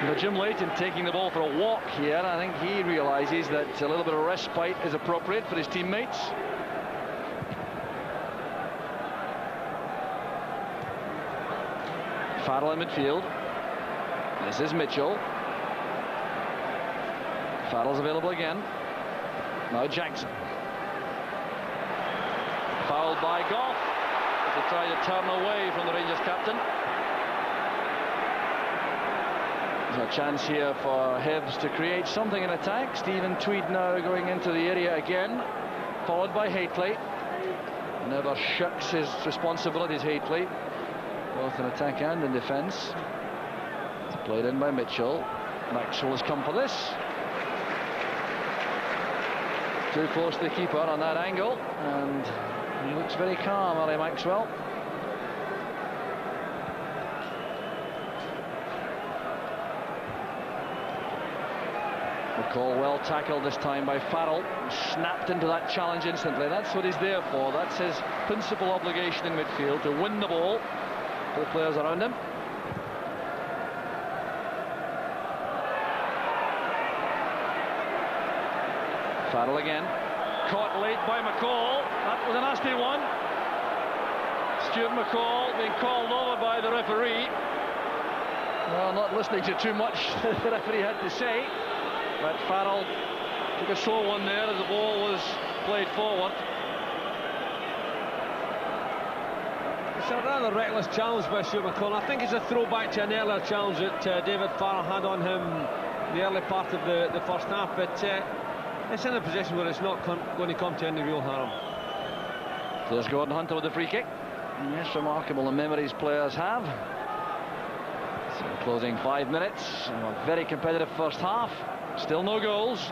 Now Jim Leighton taking the ball for a walk here. I think he realises that a little bit of respite is appropriate for his teammates. Farrell in midfield. This is Mitchell. Farrell's available again. Now Jackson. Fouled by Goff to try to turn away from the Rangers captain. There's a chance here for Hibs to create something in attack. Stephen Tweed now going into the area again, followed by Hateley. Never shucks his responsibilities, Hateley, both in attack and in defence. It's played in by Mitchell. Maxwell has come for this. Too close to the keeper on that angle, and he looks very calm, Ali Maxwell. McCall well tackled this time by Farrell, snapped into that challenge instantly. That's what he's there for. That's his principal obligation in midfield, to win the ball for the players around him. Farrell again, caught late by McCall. That was a nasty one. Stuart McCall being called over by the referee. Well, not listening to too much the referee had to say, but Farrell took a slow one there as the ball was played forward. It's a rather reckless challenge by Stuart McCall. I think it's a throwback to an earlier challenge that David Farrell had on him in the early part of the first half, but it's in a position where it's not going to come to any real harm. There's Gordon Hunter with the free kick. Yes, remarkable the memories players have. So closing 5 minutes, a very competitive first half. Still no goals.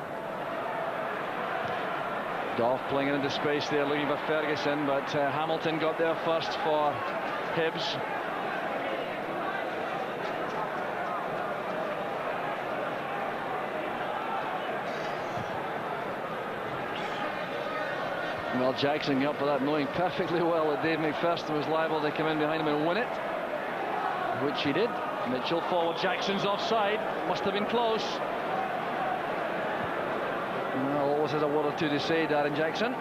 Goff playing it into space there, looking for Ferguson, but Hamilton got there first for Hibs. Well, Jackson got up for that, knowing perfectly well that Dave McPherson was liable to come in behind him and win it, which he did. Mitchell forward, Jackson's offside. Must have been close. Well, always has a word or two to say, Darren Jackson.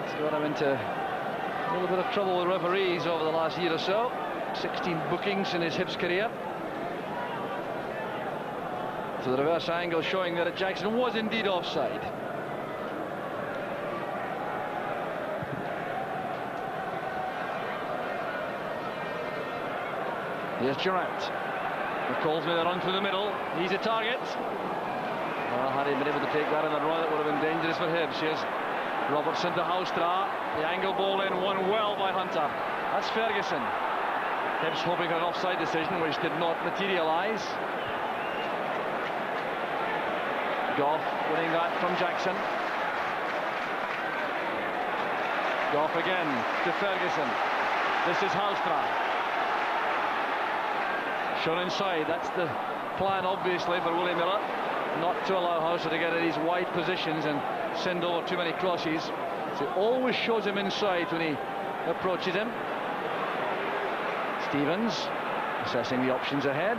It's got him into a little bit of trouble with referees over the last year or so. 16 bookings in his Hibs career. So the reverse angle showing that Jackson was indeed offside. Here's Durant. McCall's made a run through the middle. He's a target. Well, had he been able to take that in a run, it would have been dangerous for Hibs. Here's Robertson to Houstra. The angle ball in, won well by Hunter. That's Ferguson. Hibs hoping for an offside decision, which did not materialise. Goff winning that from Jackson. Goff again to Ferguson. This is Halstra. Shown inside. That's the plan, obviously, for Willie Miller. Not to allow Hauser to get in these wide positions and send over too many crosses. So he always shows him inside when he approaches him. Stevens assessing the options ahead.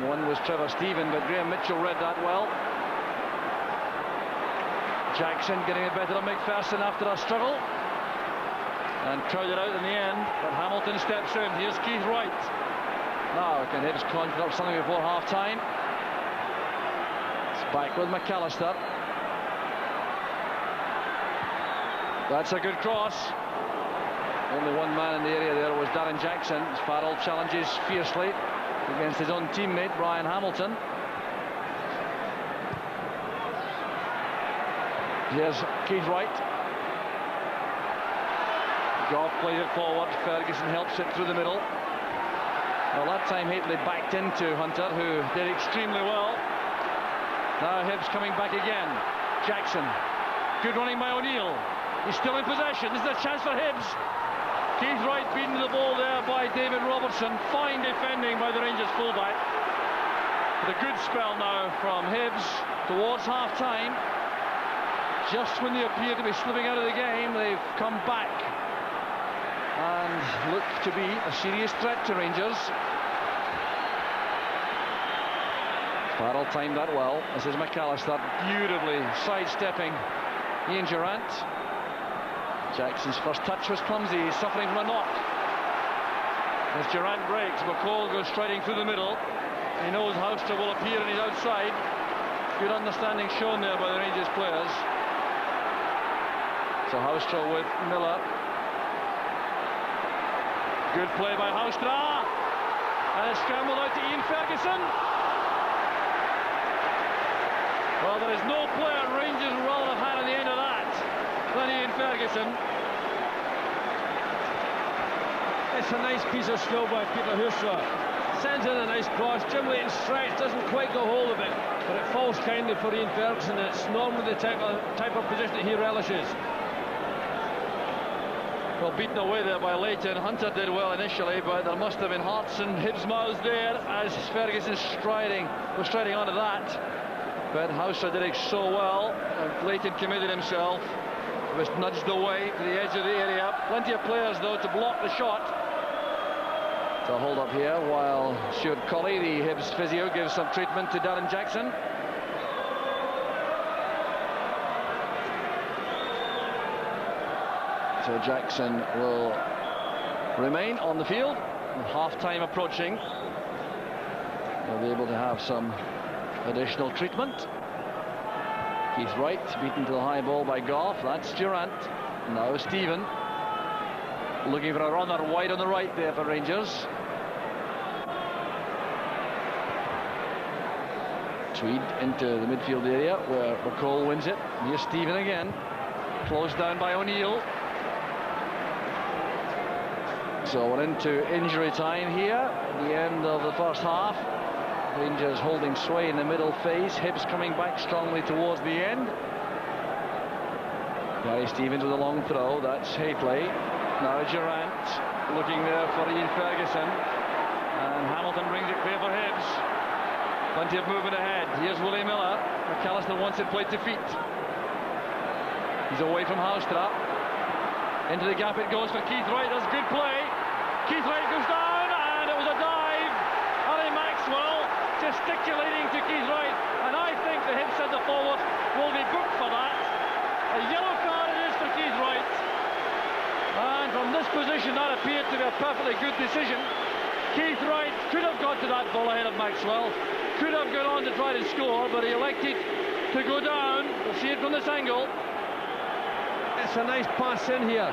One was Trevor Stephen, but Graham Mitchell read that well. Jackson getting it better on McPherson after a struggle. And crowded out in the end, but Hamilton steps in. Here's Keith Wright. Now, can Hibs conjure up something before half-time? It's back with McAllister. That's a good cross. Only one man in the area there was Darren Jackson. Farrell challenges fiercely against his own teammate, Brian Hamilton. Here's Keith Wright. Goff plays it forward. Ferguson helps it through the middle. Well, that time Hateley backed into Hunter, who did extremely well. Now Hibs coming back again. Jackson. Good running by O'Neill. He's still in possession. This is a chance for Hibs. Keith Wright beaten to the ball there by David Robertson. Fine defending by the Rangers fullback. But a good spell now from Hibs towards half-time. Just when they appear to be slipping out of the game, they've come back and look to be a serious threat to Rangers. Farrell timed that well. This is McAllister beautifully sidestepping Ian Durrant. Jackson's first touch was clumsy. He's suffering from a knock. As Durrant breaks, McCall goes striding through the middle. He knows Hauster will appear and he's outside. Good understanding shown there by the Rangers players. So Hauster with Miller. Good play by Haustra. And it's scrambled out to Ian Ferguson. Well, there is no player Rangers would rather have had on the end of that than Ian Ferguson. It's a nice piece of skill by Peter Haustra. Sends in a nice cross. Jim Leighton's stretch doesn't quite get hold of it, but it falls kindly for Ian Ferguson. It's normally the type of position that he relishes. Well, beaten away there by Leighton. Hunter did well initially, but there must have been hearts in Hibs' mouths there as Ferguson was striding onto that. But Hauser did it so well, and Leighton committed himself. It was nudged away to the edge of the area. Plenty of players, though, to block the shot. So hold up here while Stuart Colley, the Hibs physio, gives some treatment to Darren Jackson. So Jackson will remain on the field with half-time approaching. They'll be able to have some additional treatment. Keith Wright beaten to the high ball by Goff. That's Durrant. Now Stephen looking for a runner wide on the right there for Rangers. Tweed into the midfield area where McCall wins it. Here's Stephen again. Closed down by O'Neill. So we're into injury time here at the end of the first half. Rangers holding sway in the middle phase. Hibs coming back strongly towards the end. Gary Stevens with a long throw. That's Hateley. Now Durrant looking there for Ian Ferguson. And Hamilton brings it clear for Hibs. Plenty of movement ahead. Here's Willie Miller. McAllister wants it played to feet. He's away from Haustra. Into the gap it goes for Keith Wright. That's good play. Keith Wright goes down, and it was a dive. Ali Maxwell gesticulating to Keith Wright, and I think the Hibs centre forward will be booked for that. A yellow card it is for Keith Wright, and from this position that appeared to be a perfectly good decision. Keith Wright could have got to that ball ahead of Maxwell, could have gone on to try to score, but he elected to go down. We'll see it from this angle. It's a nice pass in here.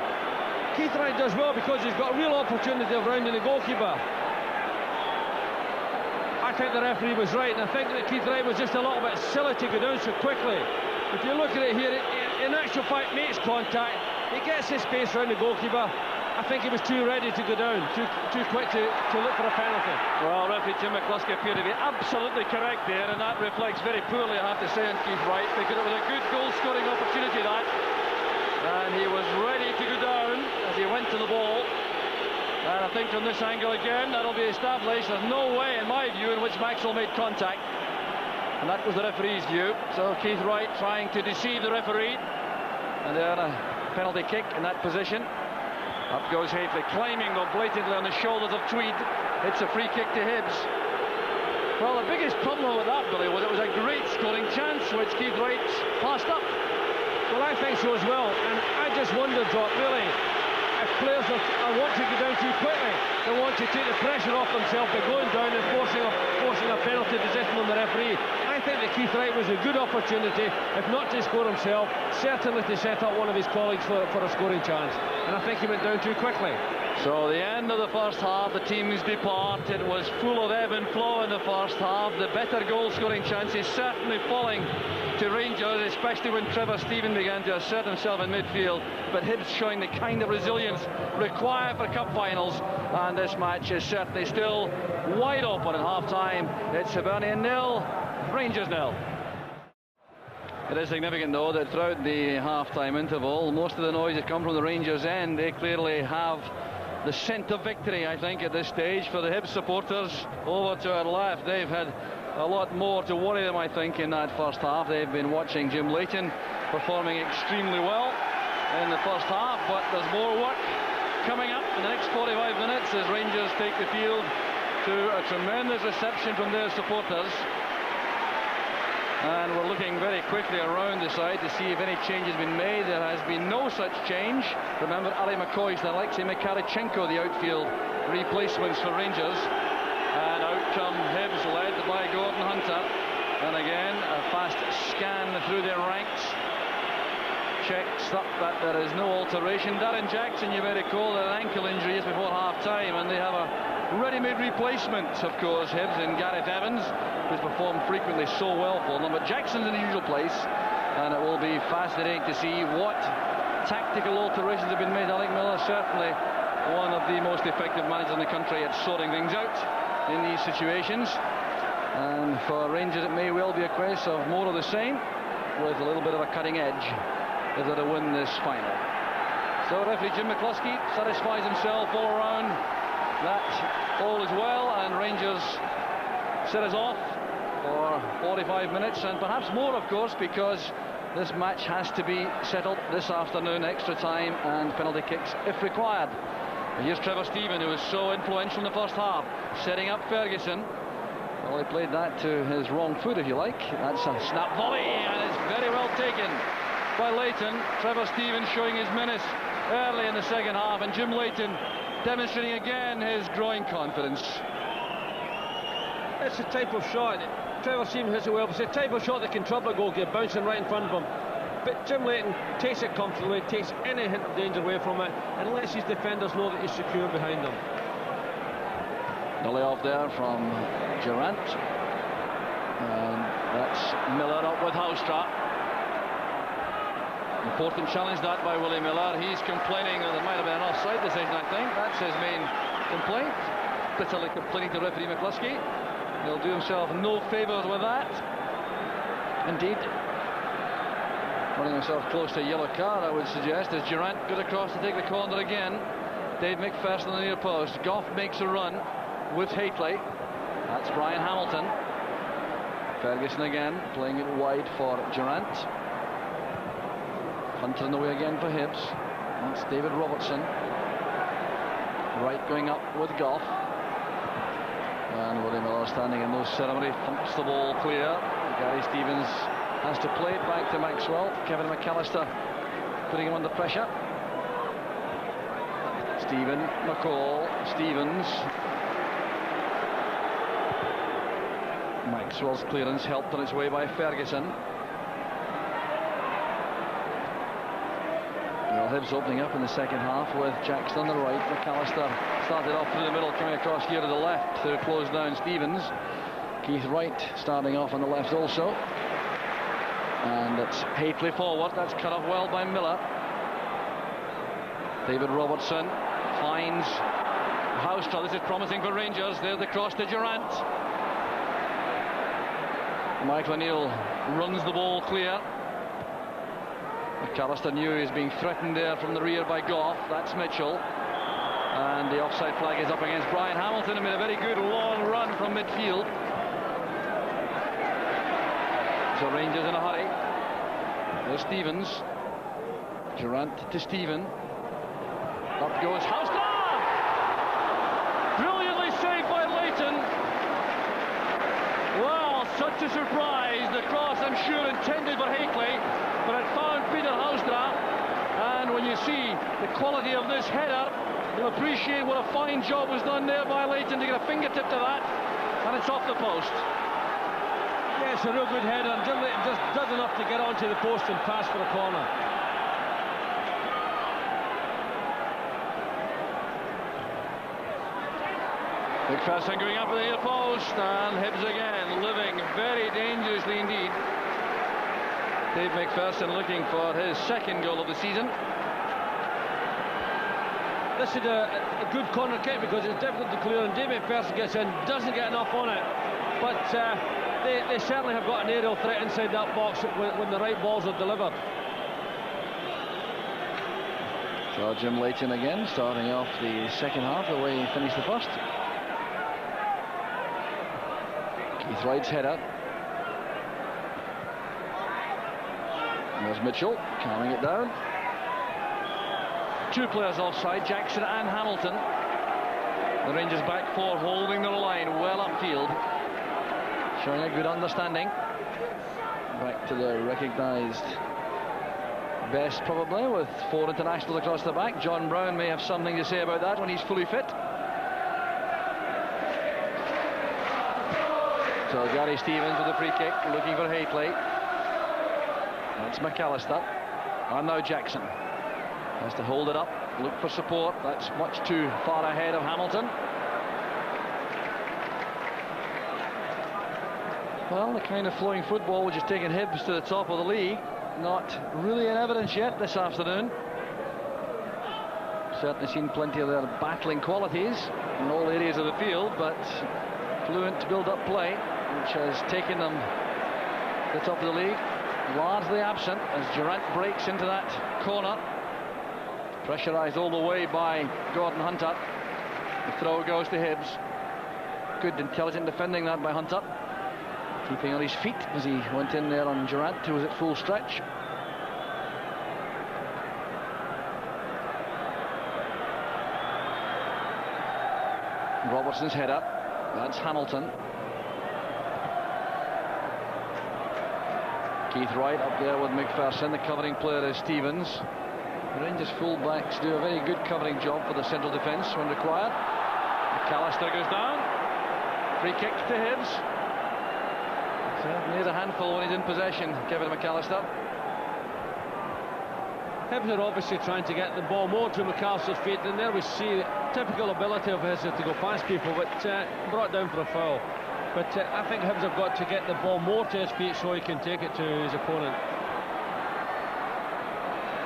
Keith Wright does well because he's got a real opportunity of rounding the goalkeeper. I think the referee was right, and I think that Keith Wright was just a little bit silly to go down so quickly. If you look at it here, in actual fact makes contact, he gets his space around the goalkeeper, I think he was too ready to go down, too quick to look for a penalty. Well, referee Jim McCluskey appeared to be absolutely correct there, and that reflects very poorly, I have to say, on Keith Wright, because it was a good goal-scoring opportunity, that. And he was ready to go down as he went to the ball. And I think from this angle again, that'll be established. There's no way, in my view, in which Maxwell made contact. And that was the referee's view. So Keith Wright trying to deceive the referee. And then a penalty kick in that position. Up goes Hafley, climbing though blatantly on the shoulders of Tweed. It's a free kick to Hibs. Well, the biggest problem with that, Billy, was it was a great scoring chance, which Keith Wright passed up. Well, I think so as well. And I just wonder, Jock, really, if players want to go down too quickly, they want to take the pressure off themselves by going down and forcing a penalty decision on the referee. I think that Keith Wright was a good opportunity, if not to score himself, certainly to set up one of his colleagues for a scoring chance. And I think he went down too quickly. So the end of the first half, the teams depart. It was full of ebb and flow in the first half. The better goal-scoring chances certainly falling to Rangers, especially when Trevor Steven began to assert himself in midfield. But Hibs showing the kind of resilience required for cup finals, and this match is certainly still wide open at half-time. It's Hibernian 0, Rangers 0. It is significant, though, that throughout the half-time interval, most of the noise has come from the Rangers' end. They clearly have the scent of victory, I think, at this stage. For the Hibs supporters over to our left, they've had a lot more to worry them, I think, in that first half. They've been watching Jim Leighton performing extremely well in the first half, but there's more work coming up in the next 45 minutes as Rangers take the field to a tremendous reception from their supporters. And we're looking very quickly around the side to see if any change has been made. There has been no such change. Remember, Ali McCoist and Alexei Makarichenko, the outfield replacements for Rangers. And out come Hibs, led by Gordon Hunter. And again, a fast scan through their ranks. Checks up that there is no alteration. Darren Jackson, you may recall, had an ankle injury just before half-time, and they have a ready-made replacement, of course, Hibs, in Gareth Evans, who's performed frequently so well for them. But Jackson's in the usual place, and it will be fascinating to see what tactical alterations have been made. Alec Miller, certainly one of the most effective managers in the country at sorting things out in these situations. And for Rangers, it may well be a case of more of the same, with a little bit of a cutting edge if they're to win this final. So referee Jim McCluskey satisfies himself all around that all is well, and Rangers set us off for 45 minutes, and perhaps more, of course, because this match has to be settled this afternoon. Extra time and penalty kicks if required. And here's Trevor Steven, who was so influential in the first half, setting up Ferguson. Well, he played that to his wrong foot, if you like. That's a snap volley, and it's very well taken by Leighton. Trevor Steven showing his menace early in the second half, and Jim Leighton demonstrating again his growing confidence. It's a type of shot. Trevor Steven hits it well. It's a type of shot that can trouble a goalkeeper, bouncing right in front of him. But Jim Leighton takes it comfortably, takes any hint of danger away from it, and lets his defenders know that he's secure behind them. The layoff there from Durant. And that's Miller up with Houstra. Important challenge that by Willie Miller. He's complaining that there might have been an offside decision, I think. That's his main complaint. Bitterly complaining to referee McCluskey. He'll do himself no favours with that. Indeed. Running himself close to a yellow card, I would suggest, as Durant goes across to take the corner again. Dave McPherson on the near post. Goff makes a run with Haitley. That's Brian Hamilton. Ferguson again, playing it wide for Durant. Hunter in the way again for Hibs. That's David Robertson. Wright going up with Goff. And Willie Miller standing in no ceremony, thumps the ball clear. Gary Stevens has to play it back to Maxwell. Kevin McAllister putting him under pressure. Stephen, McCall, Stevens. Maxwell's clearance helped on its way by Ferguson. Well, Hibs opening up in the second half with Jackson on the right. McAllister started off through the middle, coming across here to the left to close down Stevens. Keith Wright starting off on the left also. And it's Haitley forward. That's cut off well by Miller. David Robertson finds Houstra. This is promising for Rangers. There's the cross to Durant. Michael O'Neill runs the ball clear. McAllister knew he was being threatened there from the rear by Goff. That's Mitchell. And the offside flag is up against Brian Hamilton, and made a very good long run from midfield. So Rangers in a hurry. There's Stevens. Durant to Stephen. Up goes Houston. Brilliantly saved by Leighton. Well, such a surprise. The cross, I'm sure, intended for Hinckley, but it found Peter Houston. And when you see the quality of this header, you'll appreciate what a fine job was done there by Leighton to get a fingertip to that, and it's off the post. Yeah, it's a real good header, and just does enough to get onto the post and pass for a corner. McPherson going up at the near post, and Hibs again living very dangerously indeed. Dave McPherson looking for his second goal of the season. This is a good corner kick because it's difficult to clear, and Dave McPherson gets in, doesn't get enough on it, but they certainly have got an aerial threat inside that box when the right balls are delivered. So Jim Leighton again starting off the second half the way he finished the first. Keith Wright's header. There's Mitchell calming it down. Two players offside, Jackson and Hamilton. The Rangers back four holding their line well upfield, showing a good understanding. Back to the recognised best probably, with four internationals across the back. John Brown may have something to say about that when he's fully fit. So Gary Stevens with a free kick, looking for Hinckley. That's McAllister. And now Jackson has to hold it up, look for support. That's much too far ahead of Hamilton. Well, the kind of flowing football which has taken Hibs to the top of the league, not really in evidence yet this afternoon. Certainly seen plenty of their battling qualities in all areas of the field, but fluent build-up play, which has taken them to the top of the league, largely absent as Durant breaks into that corner. Pressurised all the way by Gordon Hunter. The throw goes to Hibs. Good intelligent defending that by Hunter, keeping on his feet as he went in there on Durant, who was at full stretch. Robertson's header. That's Hamilton. Keith Wright up there with McPherson. The covering player is Stevens. The Rangers full-backs do a very good covering job for the central defence when required. McAllister goes down. Free kick to Hibs. Certainly is a handful when he's in possession, Kevin McAllister. Hibs are obviously trying to get the ball more to McAllister's feet, and there we see typical ability of his to go past people, but brought down for a foul. But I think Hibs have got to get the ball more to his feet so he can take it to his opponent.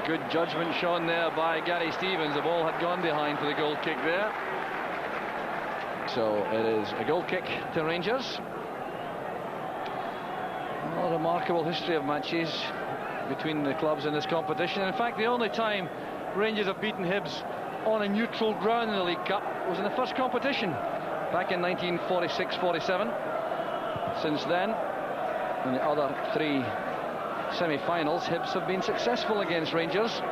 Good judgment shown there by Gary Stevens. The ball had gone behind for the goal kick there. So it is a goal kick to Rangers. A remarkable history of matches between the clubs in this competition. In fact, the only time Rangers have beaten Hibs on a neutral ground in the League Cup was in the first competition back in 1946-47. Since then, in the other three semi-finals, Hibs have been successful against Rangers.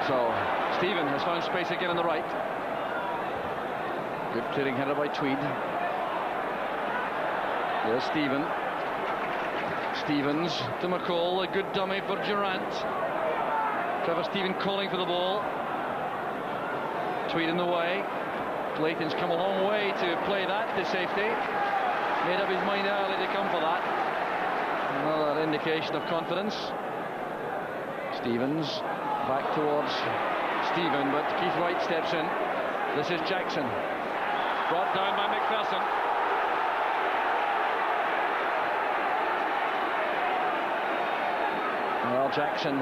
So Stephen has found space again on the right. Good clearing header by Tweed. There's Stephen. Stevens to McCall, a good dummy for Durant. Trevor Stephen calling for the ball. Tweed in the way. Leighton's come a long way to play that to safety. Made up his mind early to come for that. Another indication of confidence. Stevens back towards Stephen, but Keith Wright steps in. This is Jackson. Brought down by McPherson. Well, Jackson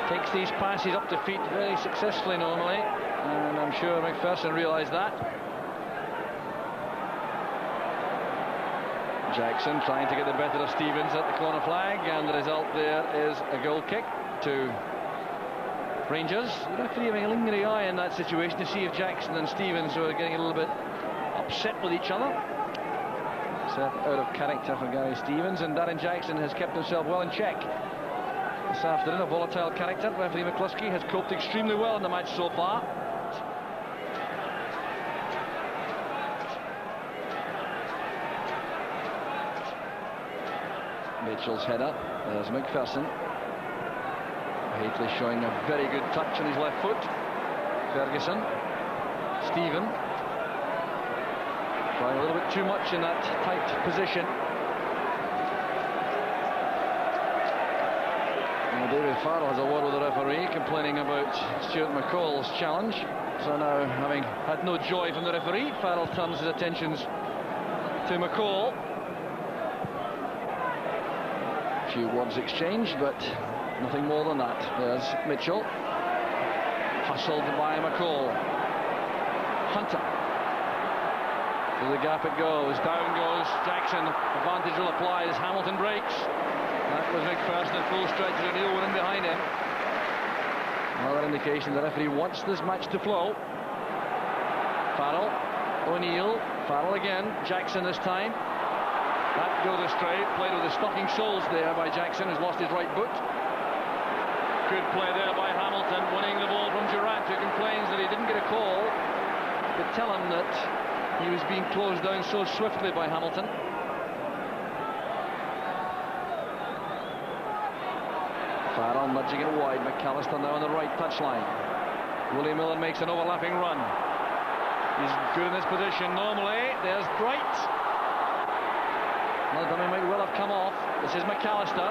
Takes these passes up to feet very successfully normally, and I'm sure McPherson realised that. Jackson trying to get the better of Stevens at the corner flag, and the result there is a goal kick to Rangers. The referee having a lingering eye in that situation to see if Jackson and Stevens were getting a little bit upset with each other. Out of character for Gary Stevens, and Darren Jackson has kept himself well in check this afternoon. A volatile character. Referee McCluskey has coped extremely well in the match so far. Mitchell's header. There's McPherson. Haitley showing a very good touch on his left foot. Ferguson. Stephen. Trying a little bit too much in that tight position. And David Farrell has a word with the referee, complaining about Stuart McCall's challenge. So now, having had no joy from the referee, Farrell turns his attentions to McCall. A few words exchanged, but nothing more than that. There's Mitchell. Hustled by McCall. Hunter. Through the gap it goes, down goes Jackson, advantage will apply as Hamilton breaks. That was McPherson at full stretch, O'Neill went in behind him. Another indication the referee wants this match to flow. Farrell, O'Neill, Farrell again, Jackson this time. That goes astray, played with the stocking soles there by Jackson, who's lost his right boot. Good play there by Hamilton, winning the ball from Durant, who complains that he didn't get a call. But tell him that he was being closed down so swiftly by Hamilton. Farrell nudging it wide. McAllister now on the right touchline. Willie Miller makes an overlapping run. He's good in this position normally. There's Bright. Another dummy might well have come off. This is McAllister.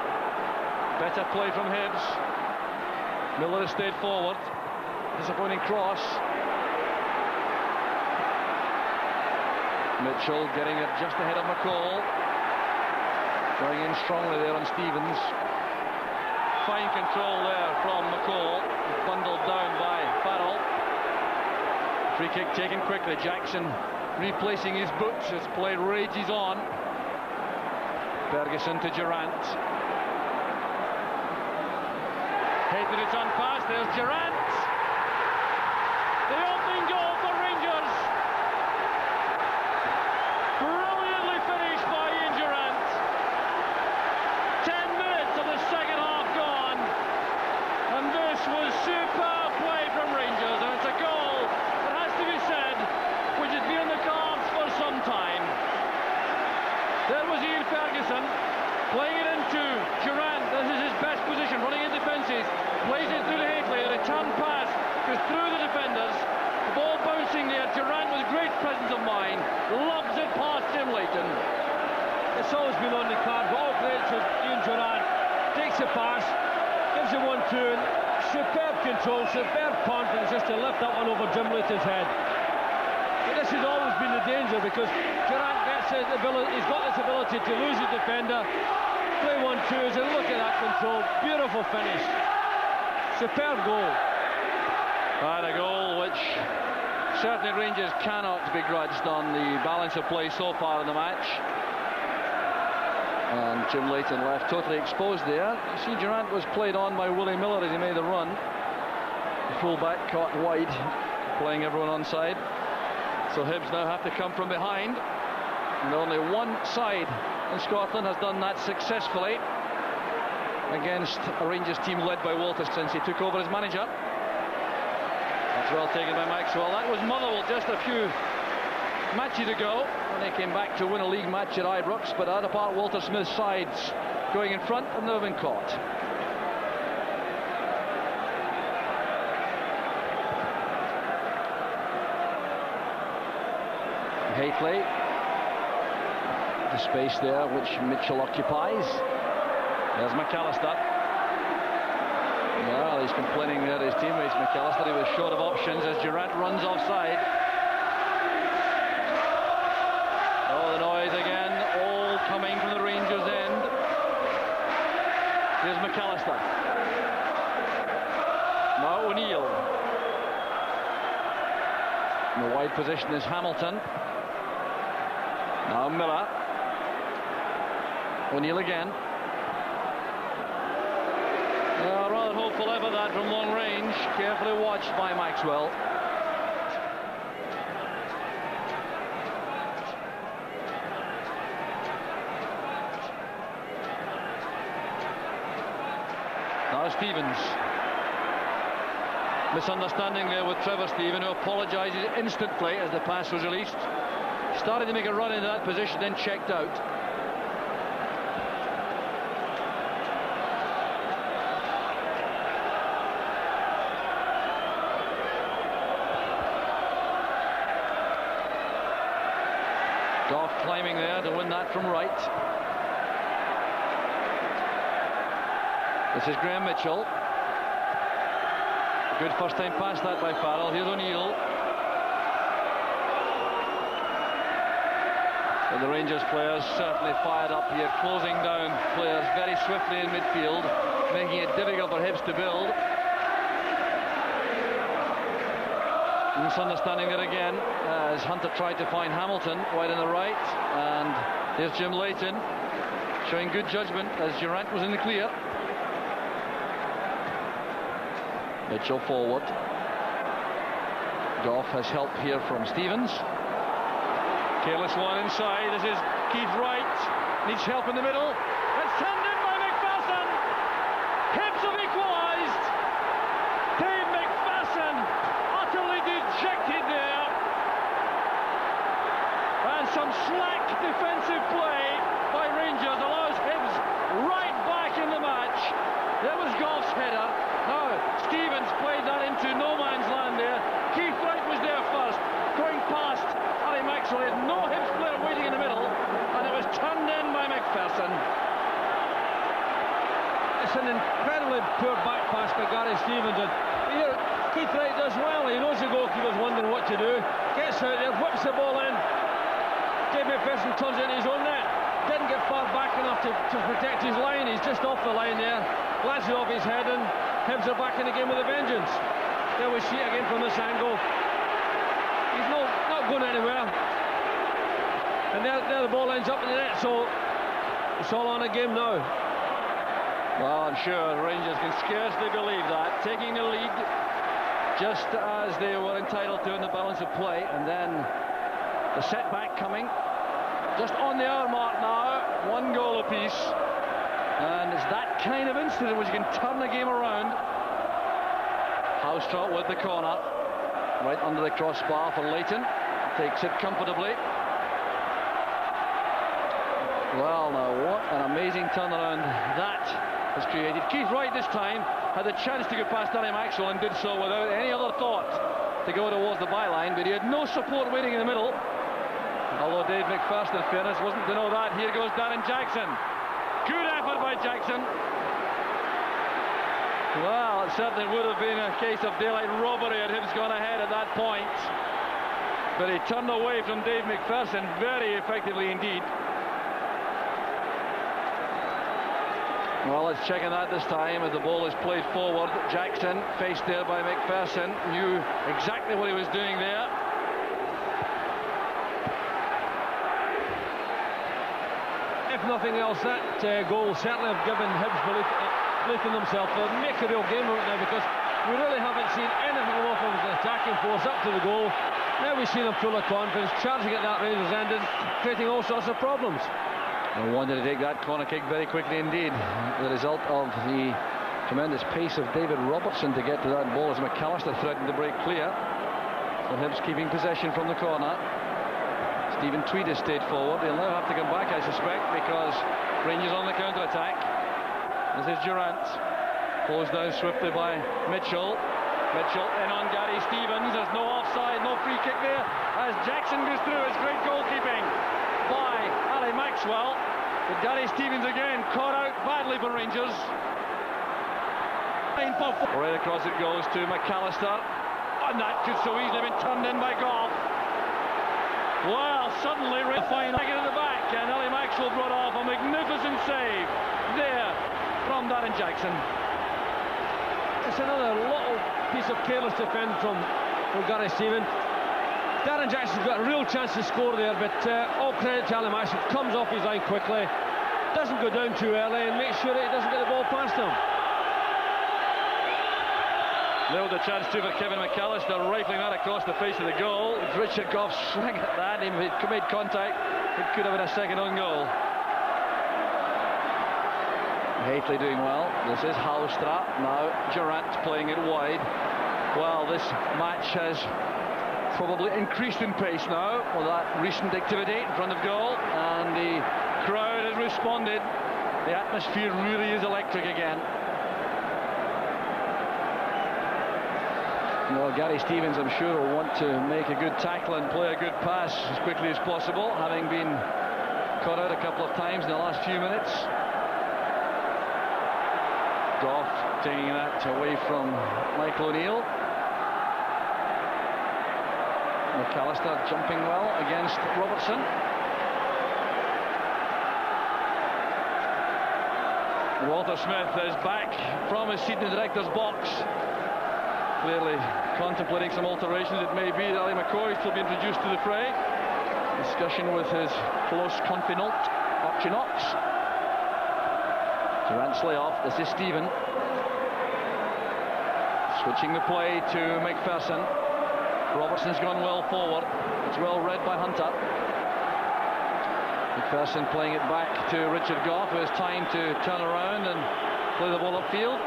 Better play from Hibbs. Miller has stayed forward. Disappointing cross. Mitchell getting it just ahead of McCall. Going in strongly there on Stevens. Fine control there from McCall. Bundled down by Farrell. Free kick taken quickly. Jackson replacing his boots as play rages on. Ferguson to Durant. Hated return pass. There's Durant. The opening goal for Rangers. Brilliantly finished by Ian Durant. 10 minutes of the second half gone, and this was superb play from Rangers, and it's a goal that has to be said, which has been in the cards for some time. There was Ian Ferguson playing it into Durant. This is his best position, running in defences, plays it through to Haitley. A return pass goes through the defenders. The ball bouncing there. Durant with great presence of mind lobs it past Jim Leighton. It's always been on the card, but all credit to Ian Durant. Takes a pass, gives him 1-2, and superb control, superb confidence just to lift that one over Jim Leighton's head. But this has always been the danger, because Durant gets his ability, he's got this ability to lose his defender, play 1-2s, and look at that control. Beautiful finish. Superb goal. And a goal which certainly Rangers cannot be begrudged on the balance of play so far in the match. And Jim Leighton left totally exposed there. You see Durant was played on by Willie Miller as he made the run. The full-back caught wide, playing everyone onside. So Hibs now have to come from behind. And only one side in Scotland has done that successfully against a Rangers team led by Walter since he took over as manager. That's well taken by Maxwell. That was Motherwell just a few matches ago when they came back to win a league match at Ibrox, but out apart Walter Smith's sides going in front and they've been caught. Haitley, the space there which Mitchell occupies. There's McAllister. Well, he's complaining there to his teammates, McAllister. He was short of options as Durant runs offside. Oh, the noise again, all coming from the Rangers' end. Here's McAllister. Now O'Neill. In the wide position is Hamilton. Now Miller. O'Neill again. Rather hopeful ever that from long range. Carefully watched by Maxwell. Now Stevens. Misunderstanding there with Trevor Stephen, who apologises instantly as the pass was released. Started to make a run into that position, then checked out. Goff climbing there to win that from right. This is Graham Mitchell. Good first time pass that by Farrell. Here's O'Neill. And the Rangers players certainly fired up here, closing down players very swiftly in midfield, making it difficult for Hibs to build. Misunderstanding it again as Hunter tried to find Hamilton wide on the right, and here's Jim Leighton showing good judgment as Durant was in the clear. Mitchell forward. Goff has help here from Stevens. Careless one inside. This is Keith Wright. Needs help in the middle. It's turned in by McPherson. Hibs have equalised. Dave McPherson utterly dejected there. And some slack defensive play by Rangers allows Hibs right back in the match. There was Goff's header. Now Stevens played that into no man's land there. Keith Wright was there first, going past Harry Maxwell. He had no Hibs player waiting in the middle, and it was turned in by McPherson. It's an incredibly poor back pass by Gary Stevens, and here Keith Wright does well. He knows the goalkeeper's wondering what to do. Gets out there, whips the ball in. Dave McPherson turns it into his own net. Didn't get far back enough to protect his line. He's just off the line there. Glances off his head, and Hibs are back in the game with a vengeance. There we see it again from this angle. He's not going anywhere. And there the ball ends up in the net, so it's all on a game now. Well, I'm sure Rangers can scarcely believe that. Taking the lead just as they were entitled to in the balance of play, and then the setback coming. Just on the hour mark now, 1 goal apiece. And it's that kind of incident which you can turn the game around. Housetrott with the corner, right under the crossbar for Leighton. Takes it comfortably. Well, now what an amazing turnaround that has created. Keith Wright this time had the chance to go past Harry Maxwell and did so without any other thought to go towards the byline, but he had no support waiting in the middle. Although Dave McPherson, in fairness, wasn't to know that. Here goes Darren Jackson. Good effort by Jackson. Well, it certainly would have been a case of daylight robbery had Hibs gone ahead at that point. But he turned away from Dave McPherson very effectively indeed. Well, let's check on that this time as the ball is played forward. Jackson, faced there by McPherson, knew exactly what he was doing there. If nothing else, that goal certainly have given Hibs belief in themselves. They'll make a real game of it now, because we really haven't seen anything off of the attacking force up to the goal. Now we've seen them full of confidence, charging at that Rangers end and creating all sorts of problems. They wanted to take that corner kick very quickly indeed. The result of the tremendous pace of David Robertson to get to that ball as McAllister threatened to break clear. So Hibs keeping possession from the corner. Stephen Tweed has stayed forward. He'll now have to come back, I suspect, because Rangers on the counter-attack. This is Durant. Closed down swiftly by Mitchell. Mitchell in on Gary Stevens. There's no offside, no free kick there. As Jackson goes through, it's great goalkeeping by Harry Maxwell. But Gary Stevens again caught out badly for Rangers. Right across it goes to McAllister. And that could so easily have been turned in by Goff. Well, suddenly fine at the back, and Harry Maxwell brought off a magnificent save there from Darren Jackson. It's another little piece of careless defending from Gareth Evans. Darren Jackson's got a real chance to score there, but all credit to Alan Mason. Comes off his line quickly, doesn't go down too early, and makes sure that he doesn't get the ball past him. Now the chance too for Kevin McAllister, rifling that across the face of the goal. Richard Goff swing at that, he made contact. It could have been a second on goal. Hateley doing well. This is Halstra. Now Durant playing it wide. Well, this match has probably increased in pace now with that recent activity in front of goal, and the crowd has responded. The atmosphere really is electric again. Well, Gary Stevens, I'm sure, will want to make a good tackle and play a good pass as quickly as possible, having been caught out a couple of times in the last few minutes. Goff taking that away from Michael O'Neill. McAllister jumping well against Robertson. Walter Smith is back from his seat in the director's box, clearly contemplating some alterations. It may be that Ali McCoy will be introduced to the fray. Discussion with his close confidant, Archie Knox. Durant's layoff. This is Stephen. Switching the play to McPherson. Robertson's gone well forward. It's well read by Hunter. McPherson playing it back to Richard Goff, who has time to turn around and play the ball upfield.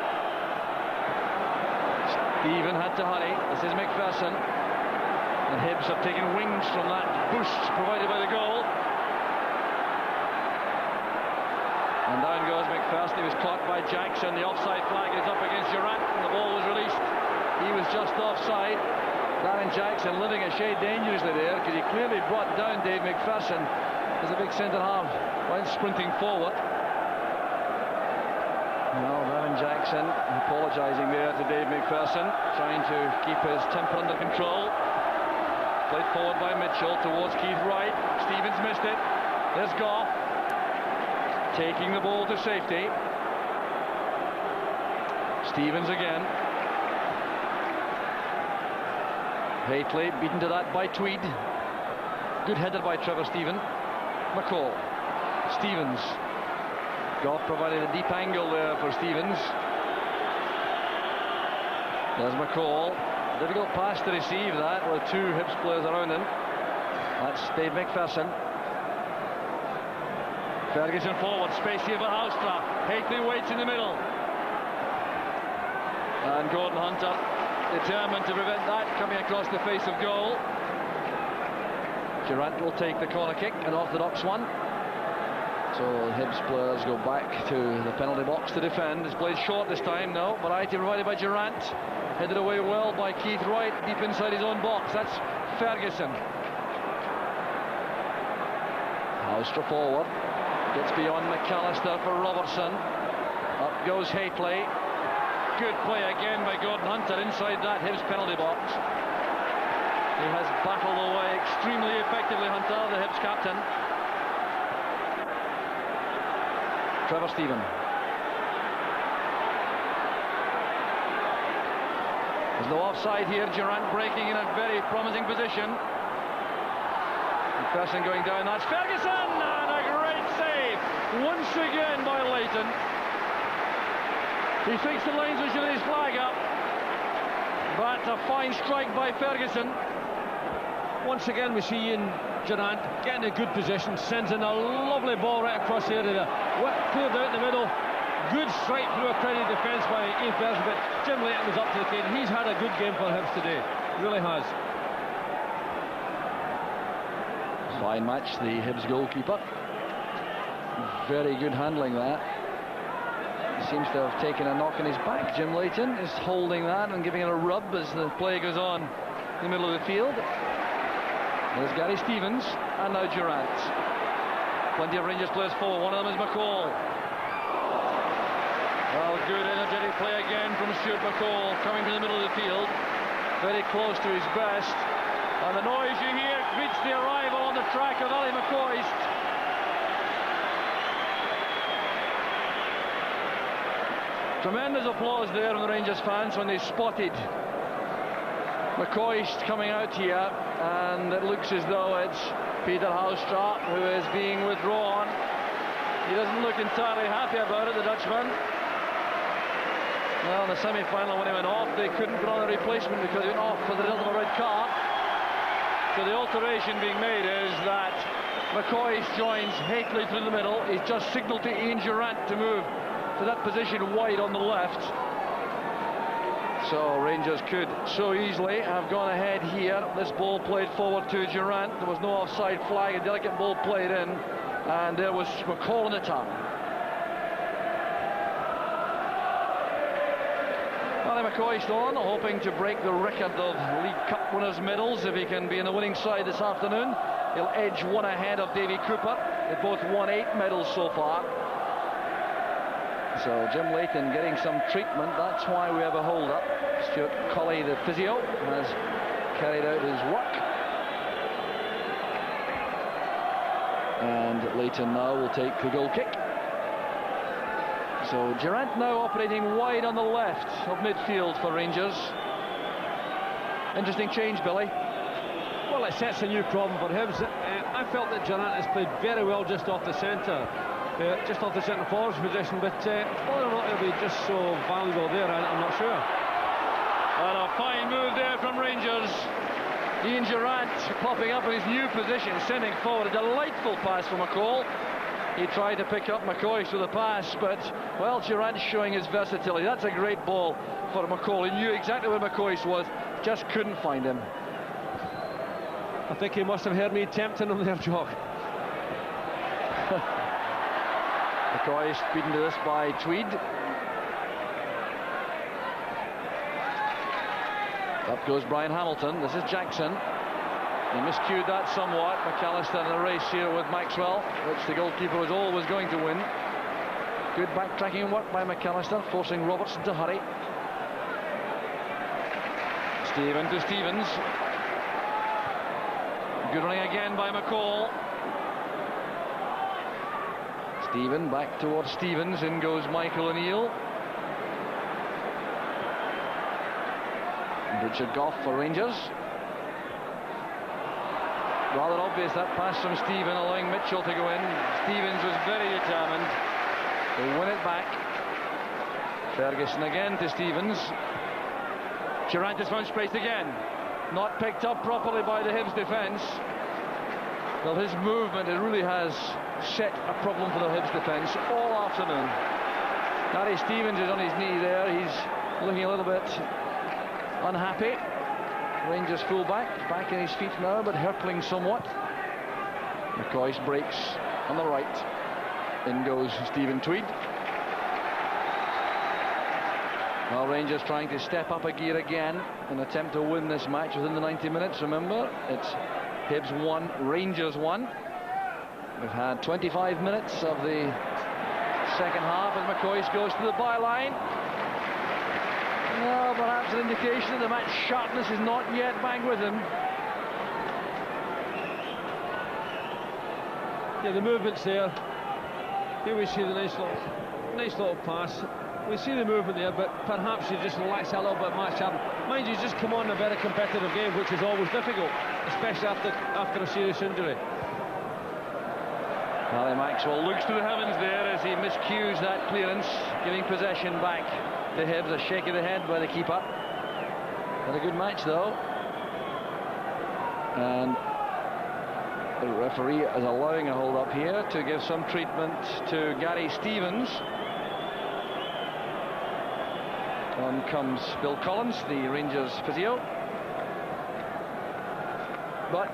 Stephen had to hurry. This is McPherson. And Hibs have taken wings from that boost provided by the goal. And down goes McPherson. He was caught by Jackson. The offside flag is up against Durant, and the ball was released. He was just offside. Darren Jackson living a shade dangerously there, because he clearly brought down Dave McPherson as a big centre-half went sprinting forward. Well, Darren Jackson apologising there to Dave McPherson, trying to keep his temper under control. Played forward by Mitchell towards Keith Wright. Stevens missed it. There's Goff taking the ball to safety. Stevens again. Hateley beaten to that by Tweed. Good header by Trevor Stephen. McCall. Stevens. Goff provided a deep angle there for Stevens. There's McCall. Difficult pass to receive that with two Hibs players around him. That's Dave McPherson. Ferguson forward. Space here for Halstra. Hateley waits in the middle. And Gordon Hunter determined to prevent that coming across the face of goal. Durant will take the corner kick, an orthodox one. So the Hibs players go back to the penalty box to defend. It's played short this time, no. Variety provided by Durant. Headed away well by Keith Wright, deep inside his own box. That's Ferguson. Halstra forward. Gets beyond McAllister for Robertson. Up goes Hateley. Good play again by Gordon Hunter inside that Hibs penalty box. He has battled away extremely effectively, Hunter, the Hibs captain. Trevor Stephen. There's no offside here. Durant breaking in a very promising position. McPherson going down. That's Ferguson, and a great save once again by Leighton. He thinks the lines with his flag up, but a fine strike by Ferguson. Once again we see Ian Durant getting a good position, sends in a lovely ball right across the area, cleared out in the middle. Good strike through a crowded defence by Ian Ferguson, but Jim Leighton was up to the plate. He's had a good game for Hibs today, really has. Fine match, the Hibs goalkeeper. Very good handling that. Seems to have taken a knock in his back. Jim Leighton is holding that and giving it a rub as the play goes on in the middle of the field. There's Gary Stevens and now Durant. Plenty of Rangers players forward. One of them is McCall. Well, good energetic play again from Stuart McCall, coming to the middle of the field, very close to his best. And the noise you hear greets the arrival on the track of Ali McCoy. Tremendous applause there from the Rangers fans when they spotted McCoist coming out here, and it looks as though it's Peter Houstra who is being withdrawn. He doesn't look entirely happy about it, the Dutchman. Well, in the semi-final when he went off, they couldn't put on a replacement because he went off for the result of a red card. So the alteration being made is that McCoist joins Hateley through the middle. He's just signalled to Ian Durrant to move to that position wide on the left. So Rangers could so easily have gone ahead here. This ball played forward to Durrant. There was no offside flag, a delicate ball played in, and there was McCall in the tongue. McCoist on, hoping to break the record of League Cup winners' medals. If he can be in the winning side this afternoon, he'll edge one ahead of Davy Cooper. They've both won 8 medals so far. So Jim Leighton getting some treatment. That's why we have a hold-up. Stuart Colley, the physio, has carried out his work. And Leighton now will take the goal kick. So Durrant now operating wide on the left of midfield for Rangers. Interesting change, Billy. Well, it sets a new problem for Hibs. I felt that Durrant has played very well just off the centre, just off the centre forward's position, but whether or not he'll be just so valuable there, I'm not sure. And a fine move there from Rangers. Ian Durrant popping up in his new position, sending forward a delightful pass from McCall. He tried to pick up McCoist with a pass, but, well, Durrant's showing his versatility. That's a great ball for McCall. He knew exactly where McCoist was, just couldn't find him. I think he must have heard me tempting him there, Jock. McCoist beaten to this by Tweed. Up goes Brian Hamilton. This is Jackson. He miscued that somewhat. McAllister in a race here with Maxwell, which the goalkeeper was always going to win. Good backtracking work by McAllister, forcing Robertson to hurry. Steven to Stevens. Good running again by McCall. Steven back towards Stevens. In goes Michael O'Neill. Richard Gough for Rangers. Rather obvious that pass from Stephen, allowing Mitchell to go in. Stevens was very determined to win it back. Ferguson again to Stevens. Durrant is found spaced again. Not picked up properly by the Hibs defence. Well, his movement, it really has set a problem for the Hibs defence all afternoon. Gary Stevens is on his knee there. He's looking a little bit unhappy. Rangers fullback, back in his feet now, but hurtling somewhat. McCoist breaks on the right. In goes Stephen Tweed. Well, Rangers trying to step up a gear again in an attempt to win this match within the 90 minutes. Remember, it's Hibs 1, Rangers 1. We've had 25 minutes of the second half as McCoist goes to the byline. Well, perhaps an indication that the match sharpness is not yet back with him. Yeah, the movement's there. Here we see the nice little pass. We see the movement there, but perhaps he just lacks a little bit of match sharpness. Mind you, he's just come on a very competitive game, which is always difficult, especially after a serious injury. Ally Maxwell looks to the heavens there as he miscues that clearance, giving possession back to Hibs. A shake of the head by the keeper. Had a good match though, and the referee is allowing a hold up here to give some treatment to Gary Stevens. On comes Bill Collins, the Rangers physio. But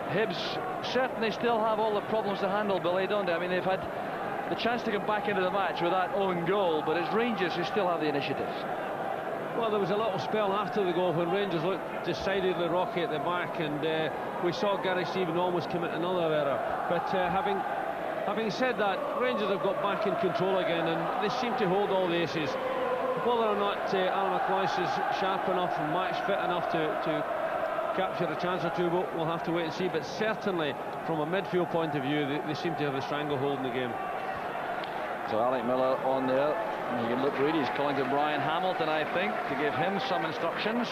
Hibs certainly still have all the problems to handle, Billy, don't they? I mean, they've had the chance to come back into the match with that own goal, but it's Rangers who still have the initiative. Well, there was a little spell after the goal when Rangers looked decidedly rocky at the back, and we saw Gary Stevens almost commit another error. But having said that, Rangers have got back in control again, and they seem to hold all the aces. Whether or not Alan McCoist is sharp enough and match fit enough to capture a chance or two, we'll have to wait and see. But certainly, from a midfield point of view, they seem to have a stranglehold in the game. So Alec Miller on there, You can look, Reid, he's calling to Brian Hamilton, I think, to give him some instructions.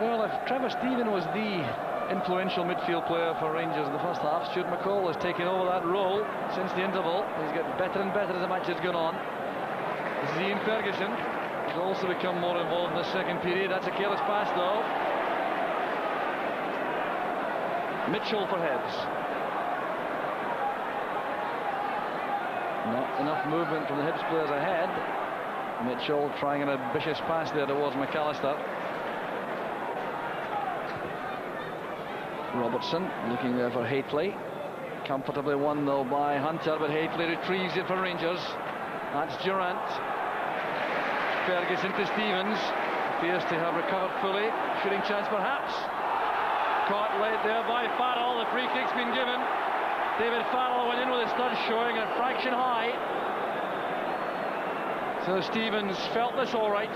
Well, if Trevor Stephen was the influential midfield player for Rangers in the first half, Stuart McCall has taken over that role since the interval. He's got better and better as the match has gone on. This is Ian Ferguson. He's also become more involved in the second period. That's a careless pass, though. Mitchell for Hibs. Not enough movement from the Hibs players ahead. Mitchell trying an ambitious pass there towards McAllister. Robertson looking there for Hateley. Comfortably won though by Hunter, but Hateley retrieves it for Rangers. That's Durant. Ferguson to Stevens. Appears to have recovered fully. Shooting chance perhaps. Caught late there by Farrell. The free kick's been given. David Farrell went in with his studs showing a fraction high. So Stevens felt this all right.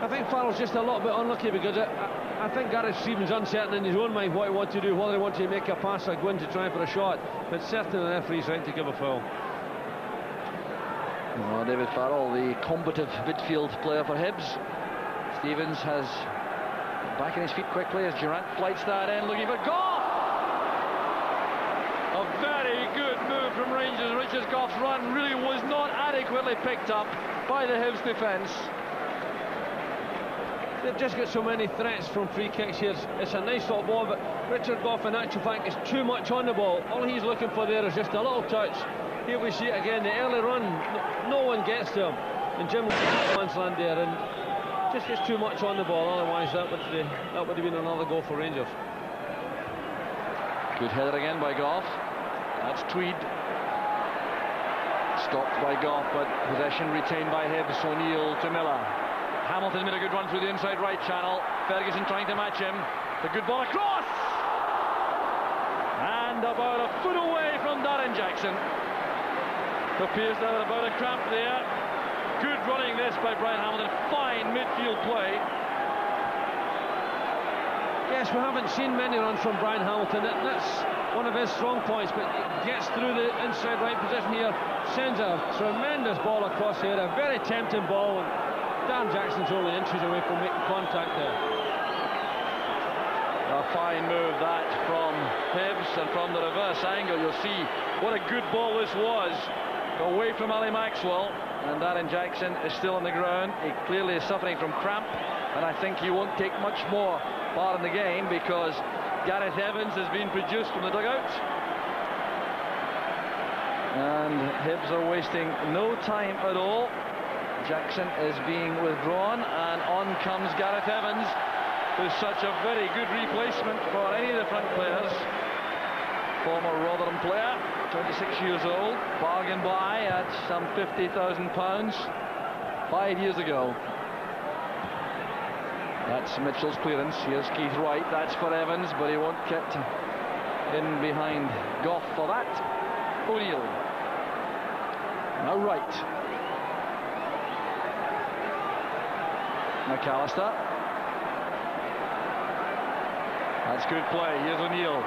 I think Farrell's just a little bit unlucky because I think Gareth Stevens uncertain in his own mind what he wants to do, whether he wants to make a pass or go in to try for a shot. But certainly the referee's right to give a foul. Well, David Farrell, the combative midfield player for Hibs. Stevens has back in his feet quickly as Durant flights that in, looking for Goff. A very good move from Rangers. Richard Goff's run really was not adequately picked up by the Hibs defence. They've just got so many threats from free kicks here. It's a nice little ball, but Richard Goff, in actual fact, is too much on the ball. All he's looking for there is just a little touch. Here we see it again, the early run, no one gets to him. And Jim man's land there, and just gets too much on the ball. Otherwise, that would have been another goal for Rangers. Good header again by Goff. That's Tweed. Stopped by Goff, but possession retained by Hibs. O'Neill to Miller. Hamilton made a good run through the inside right channel. Ferguson trying to match him. The good ball across. And about a foot away from Darren Jackson. Appears to have about a cramp there. Good running this by Brian Hamilton. Fine midfield play. Yes, we haven't seen many runs from Brian Hamilton. That's one of his strong points, but he gets through the inside right position here. Sends a tremendous ball across here. A very tempting ball. Dan Jackson's only inches away from making contact there. A fine move that from Hibs, and from the reverse angle you'll see what a good ball this was. Away from Ali Maxwell, and Darren Jackson is still on the ground. He clearly is suffering from cramp, and I think he won't take much more part in the game because Gareth Evans has been produced from the dugout. And Hibs are wasting no time at all. Jackson is being withdrawn, and on comes Gareth Evans, who's such a very good replacement for any of the front players. Former Rotherham player, 26 years old, bargain buy at some £50,000 5 years ago. That's Mitchell's clearance. Here's Keith Wright. That's for Evans, but he won't get in behind Goff for that. O'Neill. Now Wright. McAllister. That's good play. Here's O'Neill.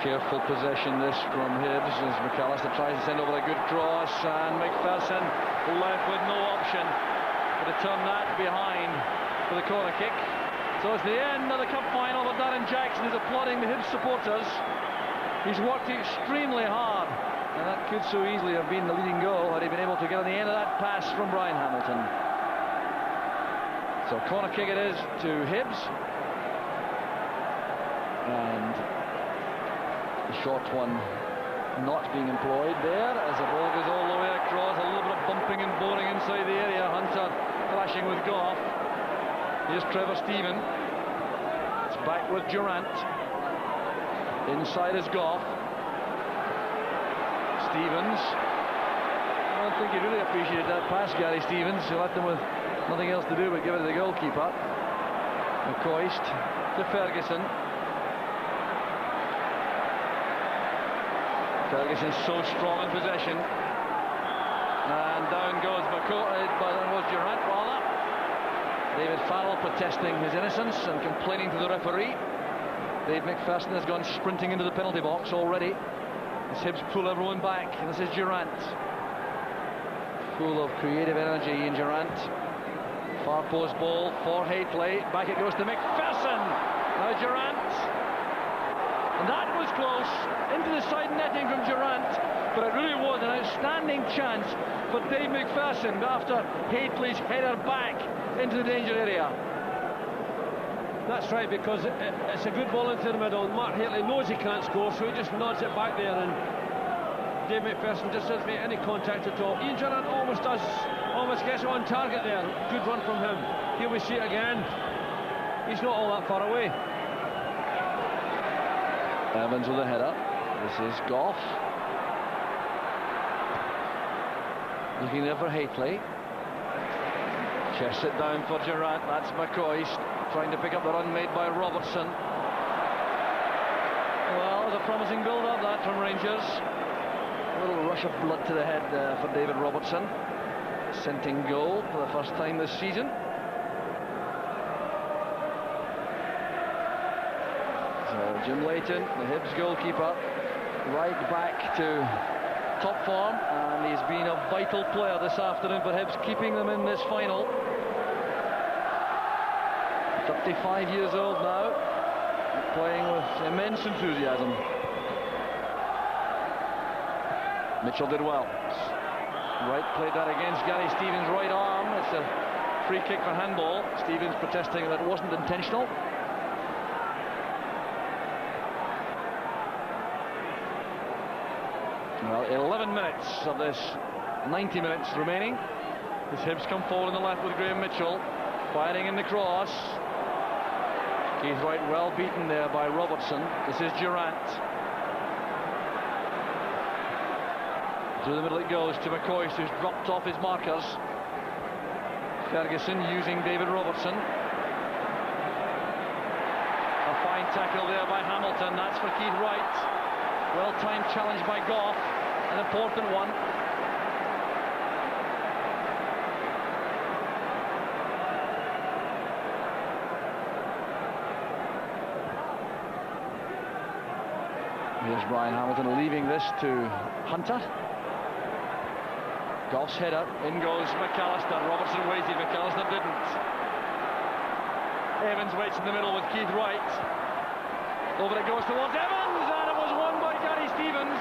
Careful possession this from Hibs as McAllister tries to send over a good cross, and McPherson left with no option but to turn that behind for the corner kick. So it's the end of the cup final, but Darren Jackson is applauding the Hibs supporters. He's worked extremely hard, and that could so easily have been the leading goal had he been able to get on the end of that pass from Brian Hamilton. So corner kick it is to Hibs, and the short one not being employed there as the ball goes all the way across. A little bit of bumping and boring inside the area. Hunter clashing with Goff. Here's Trevor Stephen. It's back with Durant. Inside is Goff. Stevens. I don't think he really appreciated that pass, Gary Stevens. He left him with nothing else to do but give it to the goalkeeper. McCoist to Ferguson. Ferguson's so strong in possession, and down goes Durant rather. David Farrell protesting his innocence and complaining to the referee. Dave McPherson has gone sprinting into the penalty box already. As Hibs pull everyone back, and this is Durrant. Full of creative energy in Durrant. Far post ball for Hateley. Back it goes to McPherson. Now Durrant. And that was close. Into the side netting from Durrant. But it really was an outstanding chance for Dave McPherson after Hateley's header back into the danger area. That's right, because it's a good ball into the middle, and Mark Hateley knows he can't score, so he just nods it back there, and Dave McPherson just doesn't make any contact at all. Ian Durrant almost gets on target there. Good run from him. Here we see it again. He's not all that far away. Evans with a header. This is Goff. Looking there for Hateley. Chests it down for Durrant. That's McCoy trying to pick up the run made by Robertson. Well, it was a promising build-up that from Rangers. A little rush of blood to the head for David Robertson. Scenting goal for the first time this season. So Jim Leighton, the Hibs goalkeeper, right back to top form, and he's been a vital player this afternoon for Hibs, keeping them in this final. 35 years old now, playing with immense enthusiasm. Mitchell did well. Wright played that against Gary Stevens' right arm. It's a free kick for handball. Stevens protesting that it wasn't intentional. Well, 11 minutes of this 90 minutes remaining. As Hibs come forward on the left with Graham Mitchell, firing in the cross. Keith Wright well beaten there by Robertson. This is Durrant. Through the middle it goes to McCoy, who's dropped off his markers. Ferguson using David Robertson. A fine tackle there by Hamilton. That's for Keith Wright. Well-timed challenge by Goff. An important one. Here's Brian Hamilton leaving this to Hunter. Goff's header. In goes McAllister. Robertson waited. McAllister didn't. Evans waits in the middle with Keith Wright. Over it goes towards Evans, and it was won by Gary Stevens.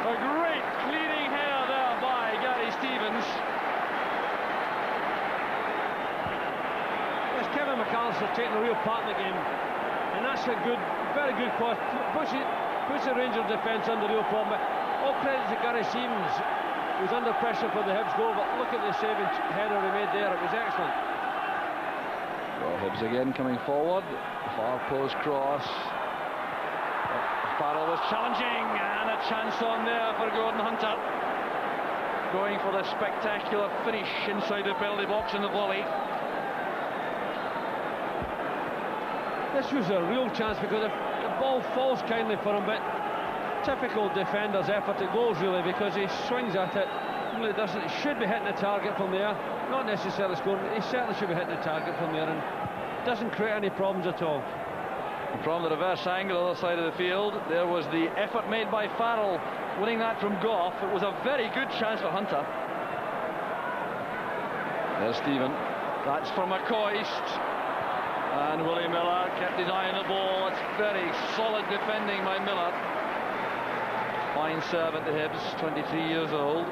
A great clearing header there by Gary Stevens. Yes, Kevin McAllister taking a real part in the game, and that's a good, very good cross. Puts the Rangers defence under real problem. All credit to Gary Stevens, who's under pressure for the Hibs goal, but look at the saving header he made there. It was excellent. Well, Hibs again coming forward. Far post cross. Farrell was challenging, and a chance on there for Gordon Hunter. Going for the spectacular finish inside the penalty box in the volley. This was a real chance, because if the ball falls kindly for him, but typical defender's effort at goals really, because he swings at it, really doesn't. He should be hitting the target from there, not necessarily scoring. He certainly should be hitting the target from there, and doesn't create any problems at all. From the reverse angle on the other side of the field, there was the effort made by Farrell, winning that from Goff. It was a very good chance for Hunter. There's Stephen. That's for McCoist. And Willie Miller kept his eye on the ball. It's very solid defending by Miller. Fine servant to Hibs, 23 years old.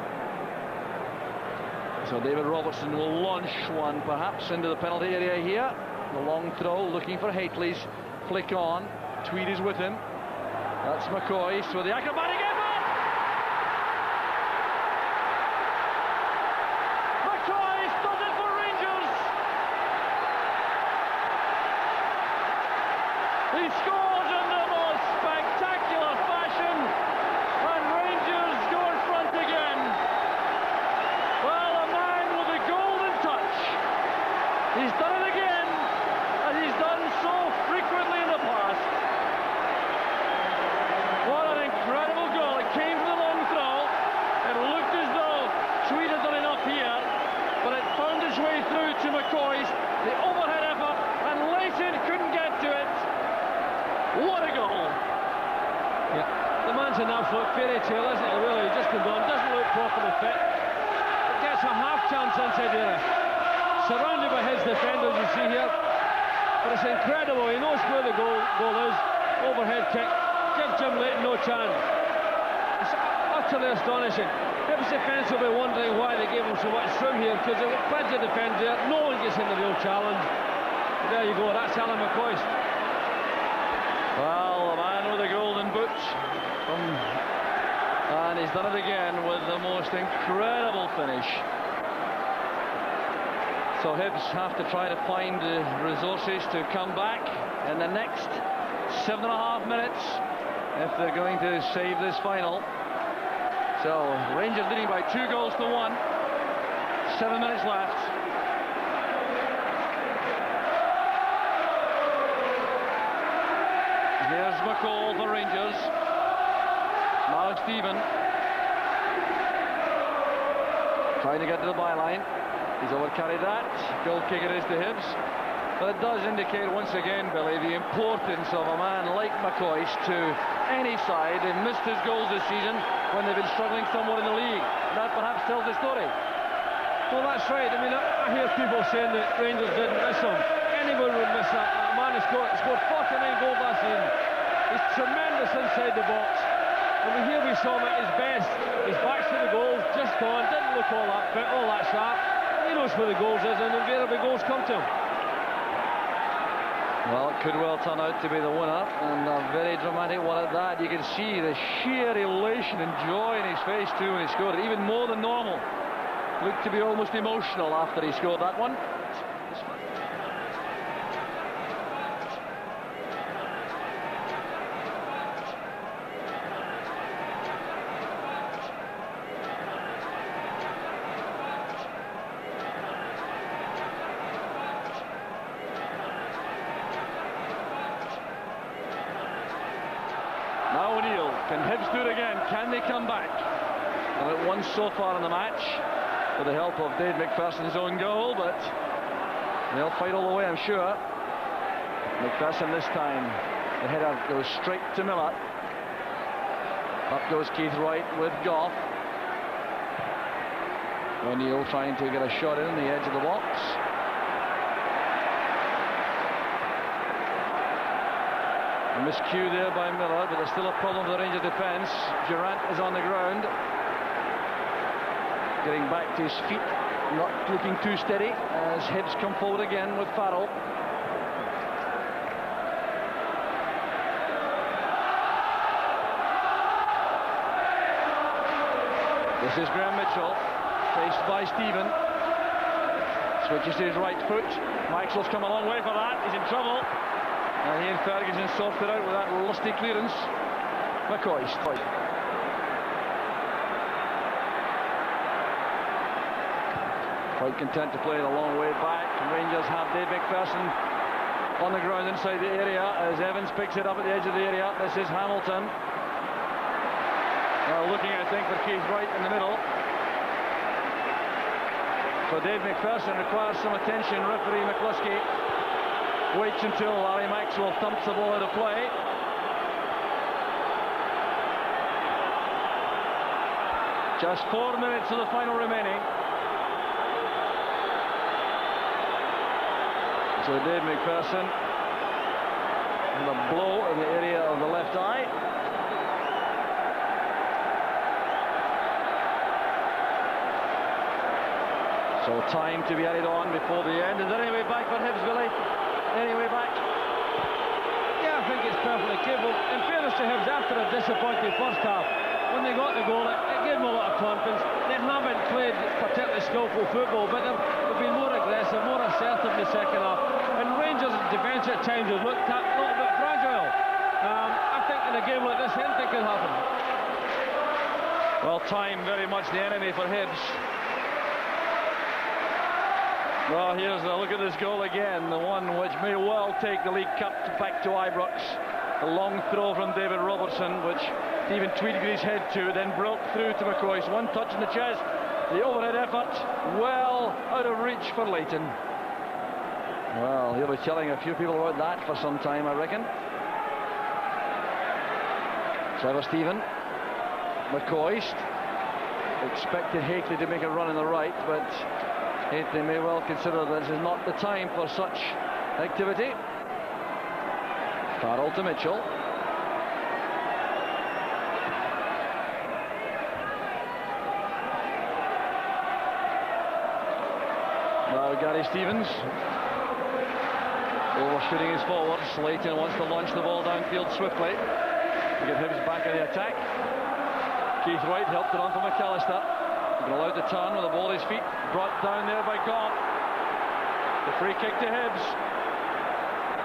So David Robertson will launch one perhaps into the penalty area here. The long throw, looking for Hateley's flick on. Tweed is with him. That's McCoy with the acrobatic effort. McCoy does it for Rangers. He scores in the most spectacular fashion, and Rangers go in front again. Well, a man with a golden touch. He's done it again, as he's done so frequently in the past. What an incredible goal. It's an absolute fairy tale, isn't it, really? He just comes on, doesn't look properly fit. Gets a half chance inside the area. Surrounded by his defenders, you see here. But it's incredible, he knows where the goal is. Overhead kick, give Jim Leighton no chance. It's utterly astonishing. Hibs defence will be wondering why they gave him so much room here, because there were plenty of defenders there. No one gets in the real challenge. But there you go, that's Alan McCoist. Well, the man with the golden boot. And he's done it again with the most incredible finish. So Hibs have to try to find the resources to come back in the next 7.5 minutes if they're going to save this final. So Rangers leading by 2 goals to 1. 7 minutes left. Here's McCall for Rangers. Now Stephen trying to get to the byline. He's overcarried that. Goal kick it is to Hibs. But it does indicate once again, Billy, the importance of a man like McCoist to any side. They've missed his goals this season when they've been struggling somewhat in the league. That perhaps tells the story. Well, that's right. I mean, I hear people saying that Rangers didn't miss him. Anyone would miss that. A man who scored 49 goals last season. He's tremendous inside the box. And here we saw him at his best. His back's to the goal, just gone, didn't look all that fit, all that sharp. He knows where the goals is, and invariably goals come to him. Well, it could well turn out to be the winner, and a very dramatic one at that. You can see the sheer elation and joy in his face too when he scored it, even more than normal. Looked to be almost emotional after he scored that one. Now O'Neill, can Hibs do it again? Can they come back? Well, it won so far in the match with the help of Dave McPherson's own goal, but they'll fight all the way, I'm sure. McPherson this time, the header goes straight to Miller. Up goes Keith Wright with Goff. O'Neill trying to get a shot in the edge of the box. A miscue there by Miller, but there's still a problem for the Rangers defence. Durant is on the ground, getting back to his feet, not looking too steady as Hibs come forward again with Farrell. This is Graham Mitchell, faced by Stephen. Switches to his right foot. Maxwell's come a long way for that. He's in trouble. And Ian Ferguson sorted out with that lusty clearance. McCoist. Quite content to play it a long way back. Rangers have Dave McPherson on the ground inside the area as Evans picks it up at the edge of the area. This is Hamilton. Looking, I think, for Keith Wright in the middle. So Dave McPherson requires some attention. Referee McCluskey waits until Larry Maxwell thumps the ball out of play. Just 4 minutes of the final remaining. So Dave McPherson with a blow in the area of the left eye. So time to be added on before the end. Is there any way back for Hibs, Billy? Any way back? Yeah, I think it's perfectly capable. In fairness to Hibs, after a disappointing first half, when they got the goal, it gave them a lot of confidence. They haven't played particularly skillful football, but they've been more aggressive, more assertive in the second half. And Rangers' defence at times has looked a little bit fragile. I think in a game like this, anything could happen. Well, time very much the enemy for Hibs. Well, here's a look at this goal again, the one which may well take the League Cup back to Ibrox. A long throw from David Robertson, which Stephen tweeted his head to, then broke through to McCoist. One touch in the chest, the overhead effort, well out of reach for Leighton. Well, he'll be telling a few people about that for some time, I reckon. Trevor Stephen McCoist expected Hateley to make a run on the right, but Hateley may well consider that this is not the time for such activity. Farrell to Mitchell. Now Gary Stevens overshooting his forwards. Leighton wants to launch the ball downfield swiftly to get Hibs back in the attack. Keith Wright helped it on for McAllister. He's been allowed to turn with the ball at his feet. Brought down there by Gobb. The free kick to Hibs.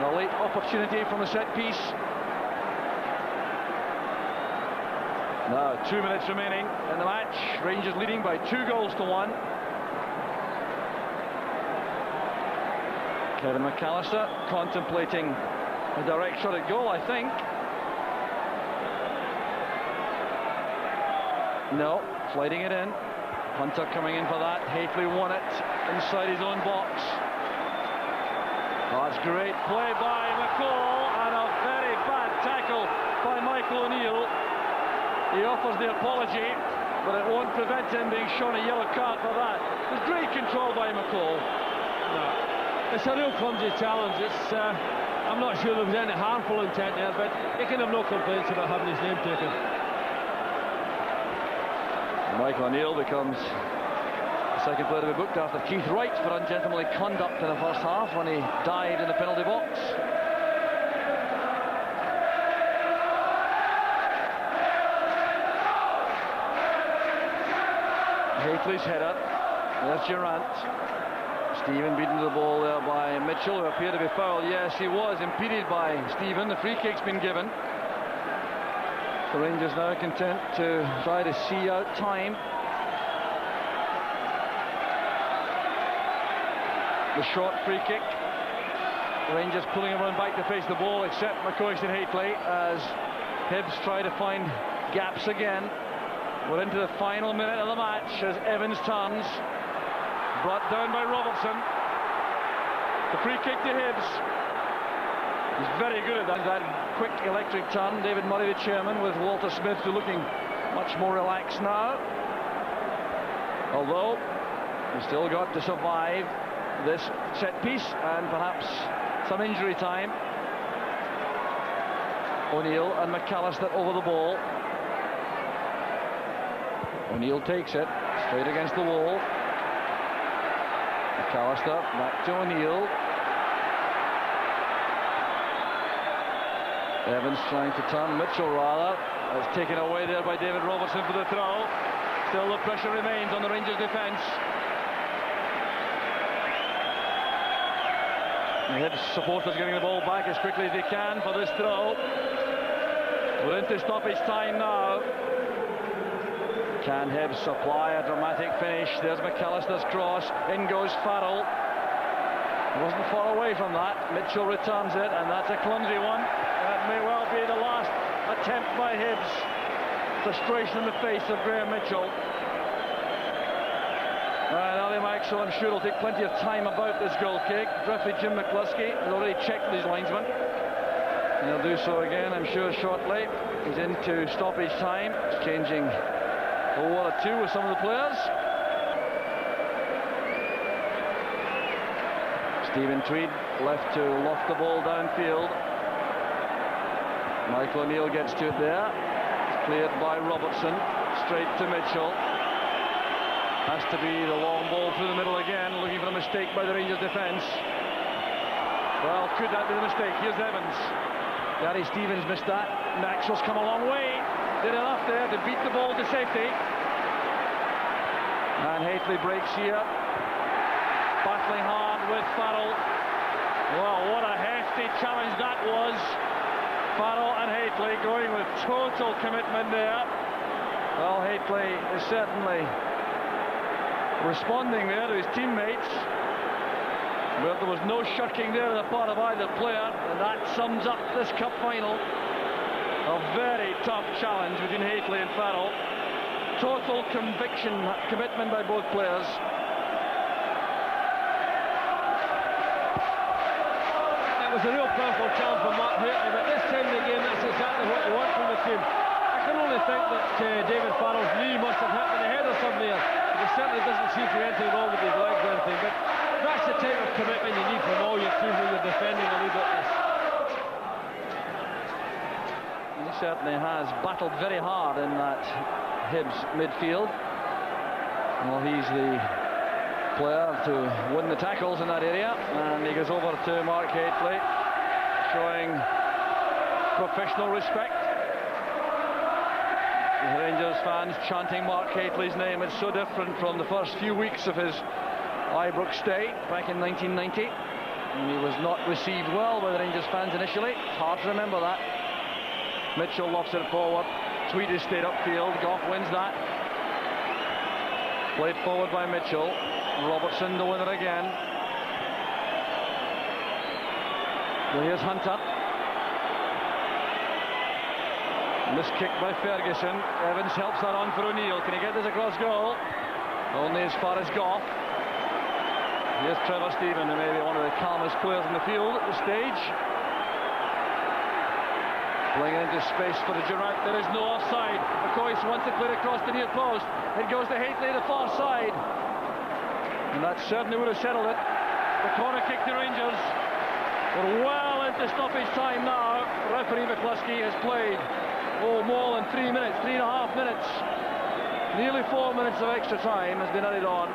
The late opportunity from the set piece. Now 2 minutes remaining in the match. Rangers leading by 2-1. Kevin McAllister contemplating a direct shot at goal, I think. No, sliding it in. Hunter coming in for that. Hateley won it inside his own box. Oh, that's great play by McCall, and a very bad tackle by Michael O'Neill. He offers the apology, but it won't prevent him being shown a yellow card for that. There's great control by McCall. No, it's a real clumsy challenge. It's I'm not sure there was any harmful intent there, but he can have no complaints about having his name taken. Michael O'Neill becomes the second player to be booked after Keith Wright for ungentlemanly conduct in the first half when he dived in the penalty box. Hateley's header. There's Durant. Stephen beaten to the ball there by Mitchell, who appeared to be fouled. Yes, he was impeded by Stephen. The free kick's been given. The Rangers now content to try to see out time. The short free kick. The Rangers pulling everyone back to face the ball except McCoist and Hateley as Hibs try to find gaps again. We're into the final minute of the match as Evans turns. Brought down by Robertson. The free kick to Hibs. He's very good at that quick electric turn. David Murray, the chairman, with Walter Smith, looking much more relaxed now. Although, we've still got to survive this set piece and perhaps some injury time. O'Neill and McAllister over the ball. O'Neill takes it straight against the wall. McAllister back to O'Neill. Evans trying to turn. Mitchell rather. It's taken away there by David Robertson for the throw. Still the pressure remains on the Rangers defence. The Hibs supporters getting the ball back as quickly as they can for this throw. We're into stoppage time now. Can Hibs supply a dramatic finish? There's McAllister's cross. In goes Farrell. Wasn't far away from that. Mitchell returns it, and that's a clumsy one. That may well be the last attempt by Hibs. Frustration in the face of Graham Mitchell. And Ali Maxwell, I'm sure, will take plenty of time about this goal kick. Referee Jim McCluskey has already checked with his linesman. And he'll do so again, I'm sure, shortly. He's into stoppage time. He's changing a word or two with some of the players. Stephen Tweed left to loft the ball downfield. Michael O'Neill gets to it there. It's cleared by Robertson. Straight to Mitchell. Has to be the long ball through the middle again, looking for a mistake by the Rangers defence. Well, could that be the mistake? Here's Evans. Gary Stevens missed that. Maxwell's come a long way. Did enough there to beat the ball to safety. And Hateley breaks here. Battling hard with Farrell. Well, what a hefty challenge that was. Farrell and Hateley going with total commitment there. Well, Hateley is certainly responding there to his teammates. But there was no shirking there on the part of either player, and that sums up this cup final. A very tough challenge between Hateley and Farrell. Total conviction, commitment by both players. It was a real powerful challenge for Mark Hateley, but this time of the game, that's exactly what you want from the team. A can only think that David Farrell's knee must have hit the head or something there. He certainly doesn't seem to be anything wrong with his legs or anything, but that's the type of commitment you need from all your crew when you're defending a lead like this. He certainly has battled very hard in that Hibs midfield. Well, he's the player to win the tackles in that area, and he goes over to Mark Hateley, showing professional respect. The Rangers fans chanting Mark Hateley's name. It's so different from the first few weeks of his Ibrox stay back in 1990. And he was not received well by the Rangers fans initially. It's hard to remember that. Mitchell lofts it forward. Tweed is stayed upfield. Goff wins that. Played forward by Mitchell. Robertson the winner again. Well, here's Hunter. Missed kick by Ferguson. Evans helps that on for O'Neill. Can he get this across goal? Only as far as Goff. Here's Trevor Stephen, who may be one of the calmest players in the field at this stage. Playing into space for the Durant. There is no offside. McCoy wants it played across the near post. It goes to Hateley, the far side. And that certainly would have settled it. The corner kick to Rangers. We're well into stoppage time now. Referee McCluskey has played more than 3 minutes, 3.5 minutes. Nearly 4 minutes of extra time has been added on.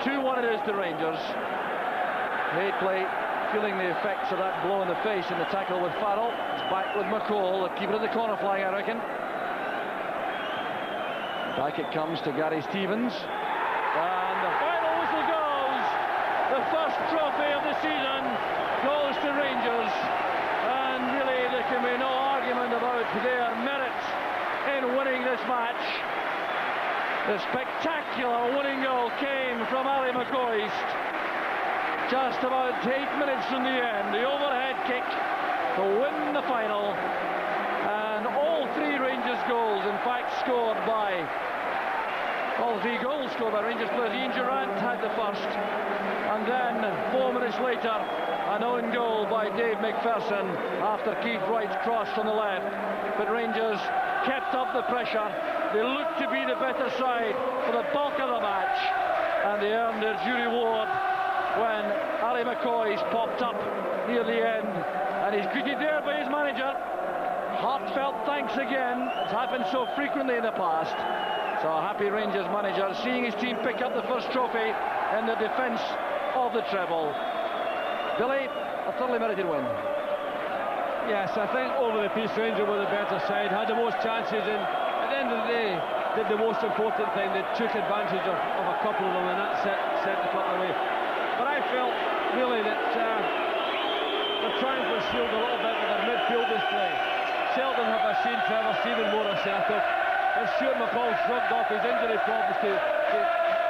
2-1 it is to Rangers. Hateley feeling the effects of that blow in the face in the tackle with Farrell. It's back with McCall. They'll keep it in the corner flag, I reckon. Back it comes to Gary Stevens. And the final whistle goes. The first trophy of the season goes to Rangers. And really there can be no argument about their merit in winning this match. The spectacular winning goal came from Ali McCoist. Just about 8 minutes from the end, the overhead kick to win the final. And all three Rangers goals, in fact, scored by Rangers players. Ian Durant had the first, and then 4 minutes later, an own goal by Dave McPherson after Keith Wright's cross from the left. But Rangers kept up the pressure. They looked to be the better side for the bulk of the match, and they earned their due reward when Ali McCoy's popped up near the end, and he's greeted there by his manager. Heartfelt thanks again. It's happened so frequently in the past. So a happy Rangers manager seeing his team pick up the first trophy in the defence of the treble. Billy, a thoroughly merited win. Yes, I think over the piece Rangers were the better side, had the most chances, and at the end of the day did the most important thing. They took advantage of a couple of them, and that set the cup away. But I felt really that the triumph was sealed a little bit with their midfield display. Seldom have I seen Trevor Stephen more assertive. And Stuart McCall shrugged off his injury problems to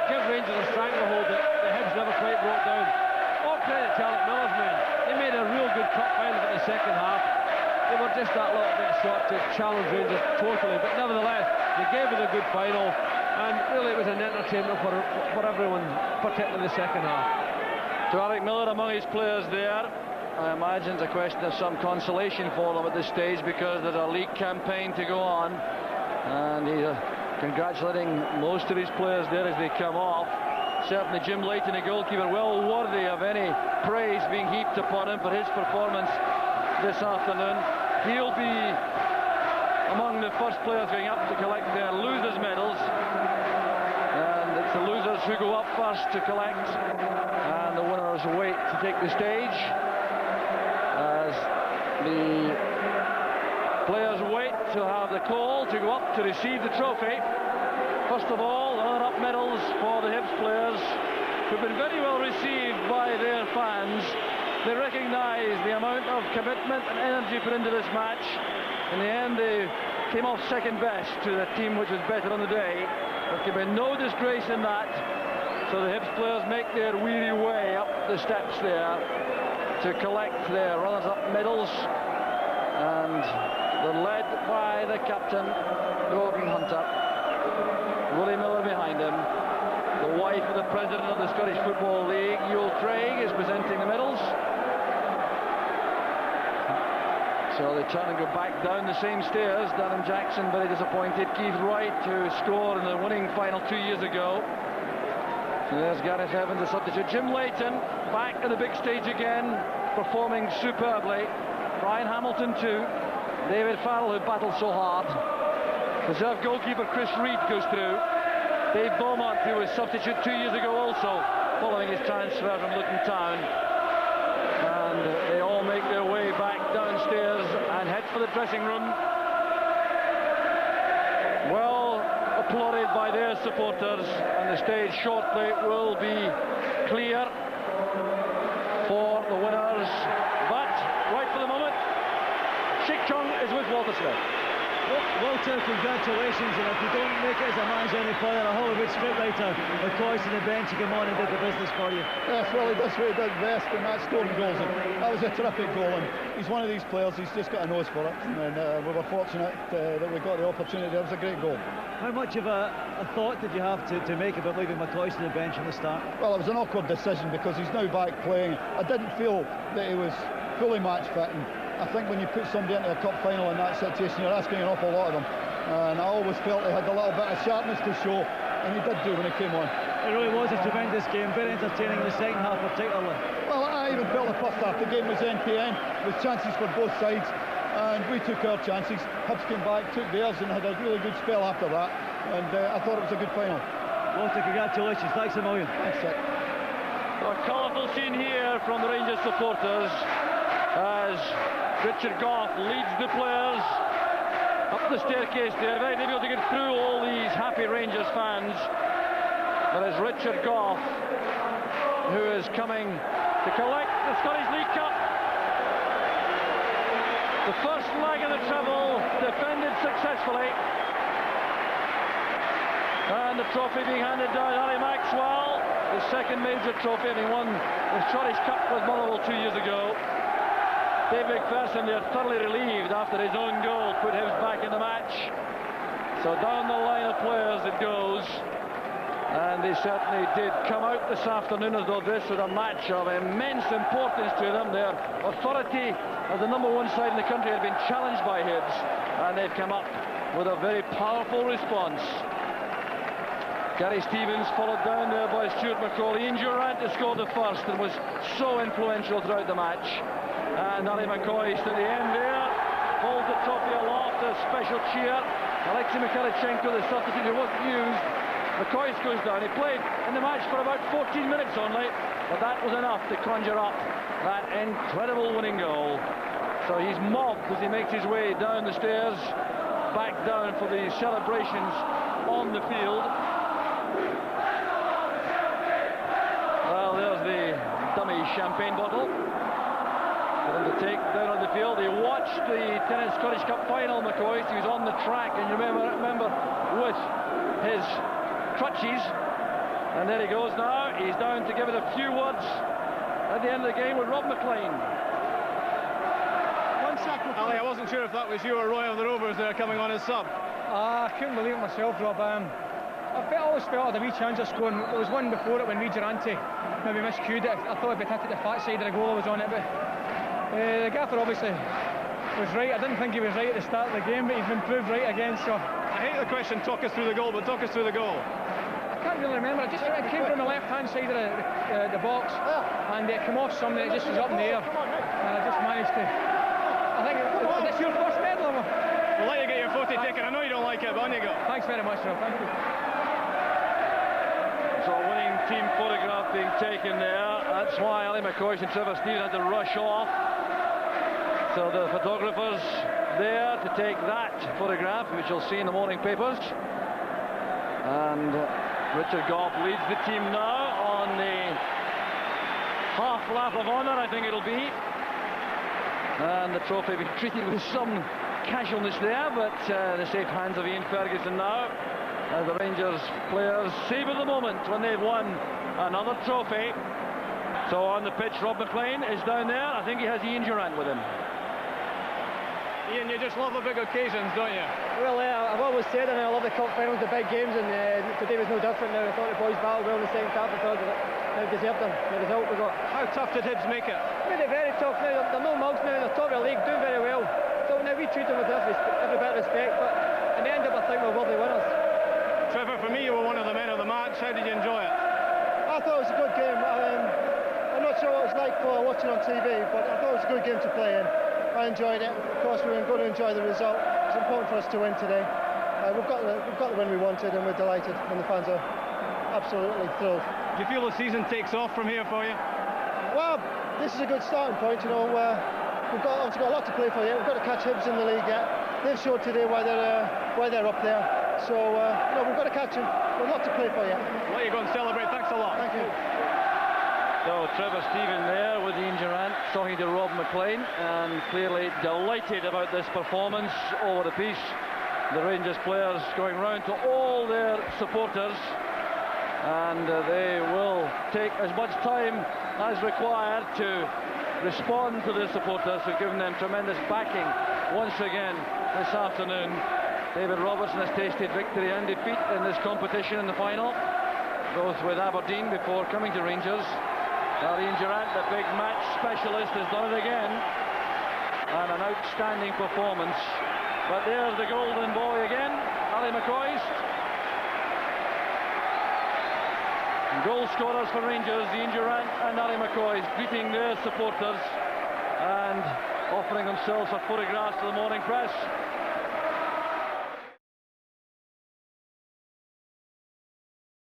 give Rangers a stranglehold that the Hibs never quite brought down. All credit to Alec Miller's men. They made a real good cup final in the second half. They were just that little bit short to challenge Rangers totally, but nevertheless they gave it a good final, and really it was an entertainment for everyone, particularly the second half. To Alec Miller among his players there, I imagine it's a question of some consolation for them at this stage, because there's a league campaign to go on, and he's congratulating most of his players there as they come off. Certainly Jim Leighton, the goalkeeper, well worthy of any praise being heaped upon him for his performance this afternoon. He'll be among the first players going up to collect their losers' medals, and it's the losers who go up first to collect, and the winners wait to take the stage as the players wait to have the call to go up to receive the trophy. First of all, the runner-up medals for the Hibs players, who've been very well received by their fans. They recognise the amount of commitment and energy put into this match. In the end, they came off second best to the team which was better on the day. There can be no disgrace in that. So the Hibs players make their weary way up the steps there to collect their runners-up medals. And they're led by the captain, Gordon Hunter. Willie Miller behind him. The wife of the president of the Scottish Football League, Yule Craig, is presenting the medals. So they turn and go back down the same stairs. Darren Jackson very disappointed. Keith Wright, who scored in the winning final 2 years ago. So there's Gareth Evans, the substitute. Jim Leighton back at the big stage again, performing superbly. Brian Hamilton too. David Farrell, who battled so hard. Reserve goalkeeper Chris Reed goes through. Dave Beaumont, who was substitute 2 years ago also, following his transfer from Luton Town. And they all make their way back downstairs and head for the dressing room. Well applauded by their supporters, and the stage shortly will be clear for the winners. But right for the moment, Shik Chung is with Walter Smith. Walter, congratulations, and if you don't make it as a manager any further, a Hollywood scriptwriter, McCoy's on the bench, he came on and did the business for you. Yes, well, he does what he does best, and that's scoring goals. And that was a terrific goal, and he's one of these players, he's just got a nose for it, and we were fortunate that we got the opportunity. It was a great goal. How much of a thought did you have to make about leaving McCoy on the bench from the start? Well, it was an awkward decision because he's now back playing. I didn't feel that he was fully match fit, and I think when you put somebody into a cup final in that situation, you're asking an awful lot of them. And I always felt he had a little bit of sharpness to show, and he did do when he came on. It really was a tremendous game, very entertaining in the second half particularly. Well, I even felt the first half, the game was NPN, with chances for both sides, and we took our chances. Hibs came back, took theirs, and had a really good spell after that, and I thought it was a good final. Walter, congratulations, thanks a million. Thanks, Dick. A colourful scene here from the Rangers supporters as Richard Gough leads the players up the staircase there. Very difficult to get through all these happy Rangers fans. But as Richard Gough, who is coming to collect the Scottish League Cup. The first leg of the treble defended successfully. And the trophy being handed down. Harry Maxwell, the second major trophy, having won the Scottish Cup with Motherwell 2 years ago. Dave McPherson, they're thoroughly relieved after his own goal put Hibs back in the match. So down the line of players it goes, and they certainly did come out this afternoon as though this was a match of immense importance to them. Their authority as the #1 side in the country had been challenged by Hibs, and they've come up with a very powerful response. Gary Stevens followed down there by Stuart McCauley. Ian Durrant has scored the first and was so influential throughout the match. And Ali McCoy to the end there, holds the trophy aloft, a special cheer. Alexei Mikhailchenko, the substitute who wasn't used. McCoy goes down. He played in the match for about 14 minutes only, but that was enough to conjure up that incredible winning goal. So he's mobbed as he makes his way down the stairs, back down for the celebrations on the field. Well, there's the dummy champagne bottle for him to take down on the field. He watched the Tennis Scottish Cup final, McCoy. He was on the track, and you remember with his crutches. And there he goes now. He's down to give it a few words at the end of the game with Rob McLean. Ali, I wasn't sure if that was you or Roy of the Rovers there coming on as sub. I couldn't believe it myself, Rob. I always felt I had a wee chance of scoring. There was one before it when Reid Durante maybe miscued it. I thought I'd be hit at the fat side of the goal I was on it, but the gaffer obviously was right. I didn't think he was right at the start of the game, but he's been proved right again. So I hate the question, talk us through the goal, but talk us through the goal. I can't really remember. It came from the left-hand side of the box, and it came off somebody that just was up in the air, and I just managed to. I think it's your first medal. We'll let you get your photo taken. I know you don't like it, but on you go. Thanks very much, Rob. Thank you. So a winning team photograph being taken there. That's why Ali McCoy and Trevor Stevens had to rush off. So the photographers there to take that photograph, which you'll see in the morning papers. And Richard Gough leads the team now on the half lap of honour, I think it'll be. And the trophy being treated with some casualness there, but the safe hands of Ian Ferguson now, as the Rangers players savour the moment when they've won another trophy. So on the pitch, Rob McLean is down there. I think he has Ian Durrant with him. Ian, you just love the big occasions, don't you? Well, I've always said, and I love the cup finals, the big games, and today was no different. Now I thought the boys battled well in the second half. I thought they deserved the result we got. How tough did Hibs make it? Made it very tough. Now they're no mugs now. They're top of the league, doing very well. So now we treat them with every bit of respect. But in the end, I think we're worthy winners. Trevor, for me, you were one of the men of the match. How did you enjoy it? I thought it was a good game. I'm not sure what it was like for watching on TV, but I thought it was a good game to play in. I enjoyed it. Of course, we were going to enjoy the result. It's important for us to win today. We've got the win we wanted, and we're delighted, and the fans are absolutely thrilled. Do you feel the season takes off from here for you? Well, this is a good starting point. You know, we've obviously got a lot to play for yet. We've got to catch Hibs in the league yet. They've showed today why they're up there. So you know, we've got to catch them. We've a lot to play for yet. Let you go and celebrate. Thanks a lot. Thank you. So Trevor Stephen there with Ian Durrant talking to Rob McLean, and clearly delighted about this performance over the piece. The Rangers players going round to all their supporters, and they will take as much time as required to respond to their supporters who've given them tremendous backing once again this afternoon. David Robertson has tasted victory and defeat in this competition in the final, both with Aberdeen before coming to Rangers. Ian Durrant, the big match specialist, has done it again, and an outstanding performance. But there's the golden boy again, Ali McCoist. Goal scorers for Rangers, Ian Durrant and Ali McCoist, greeting their supporters and offering themselves for photographs to the morning press.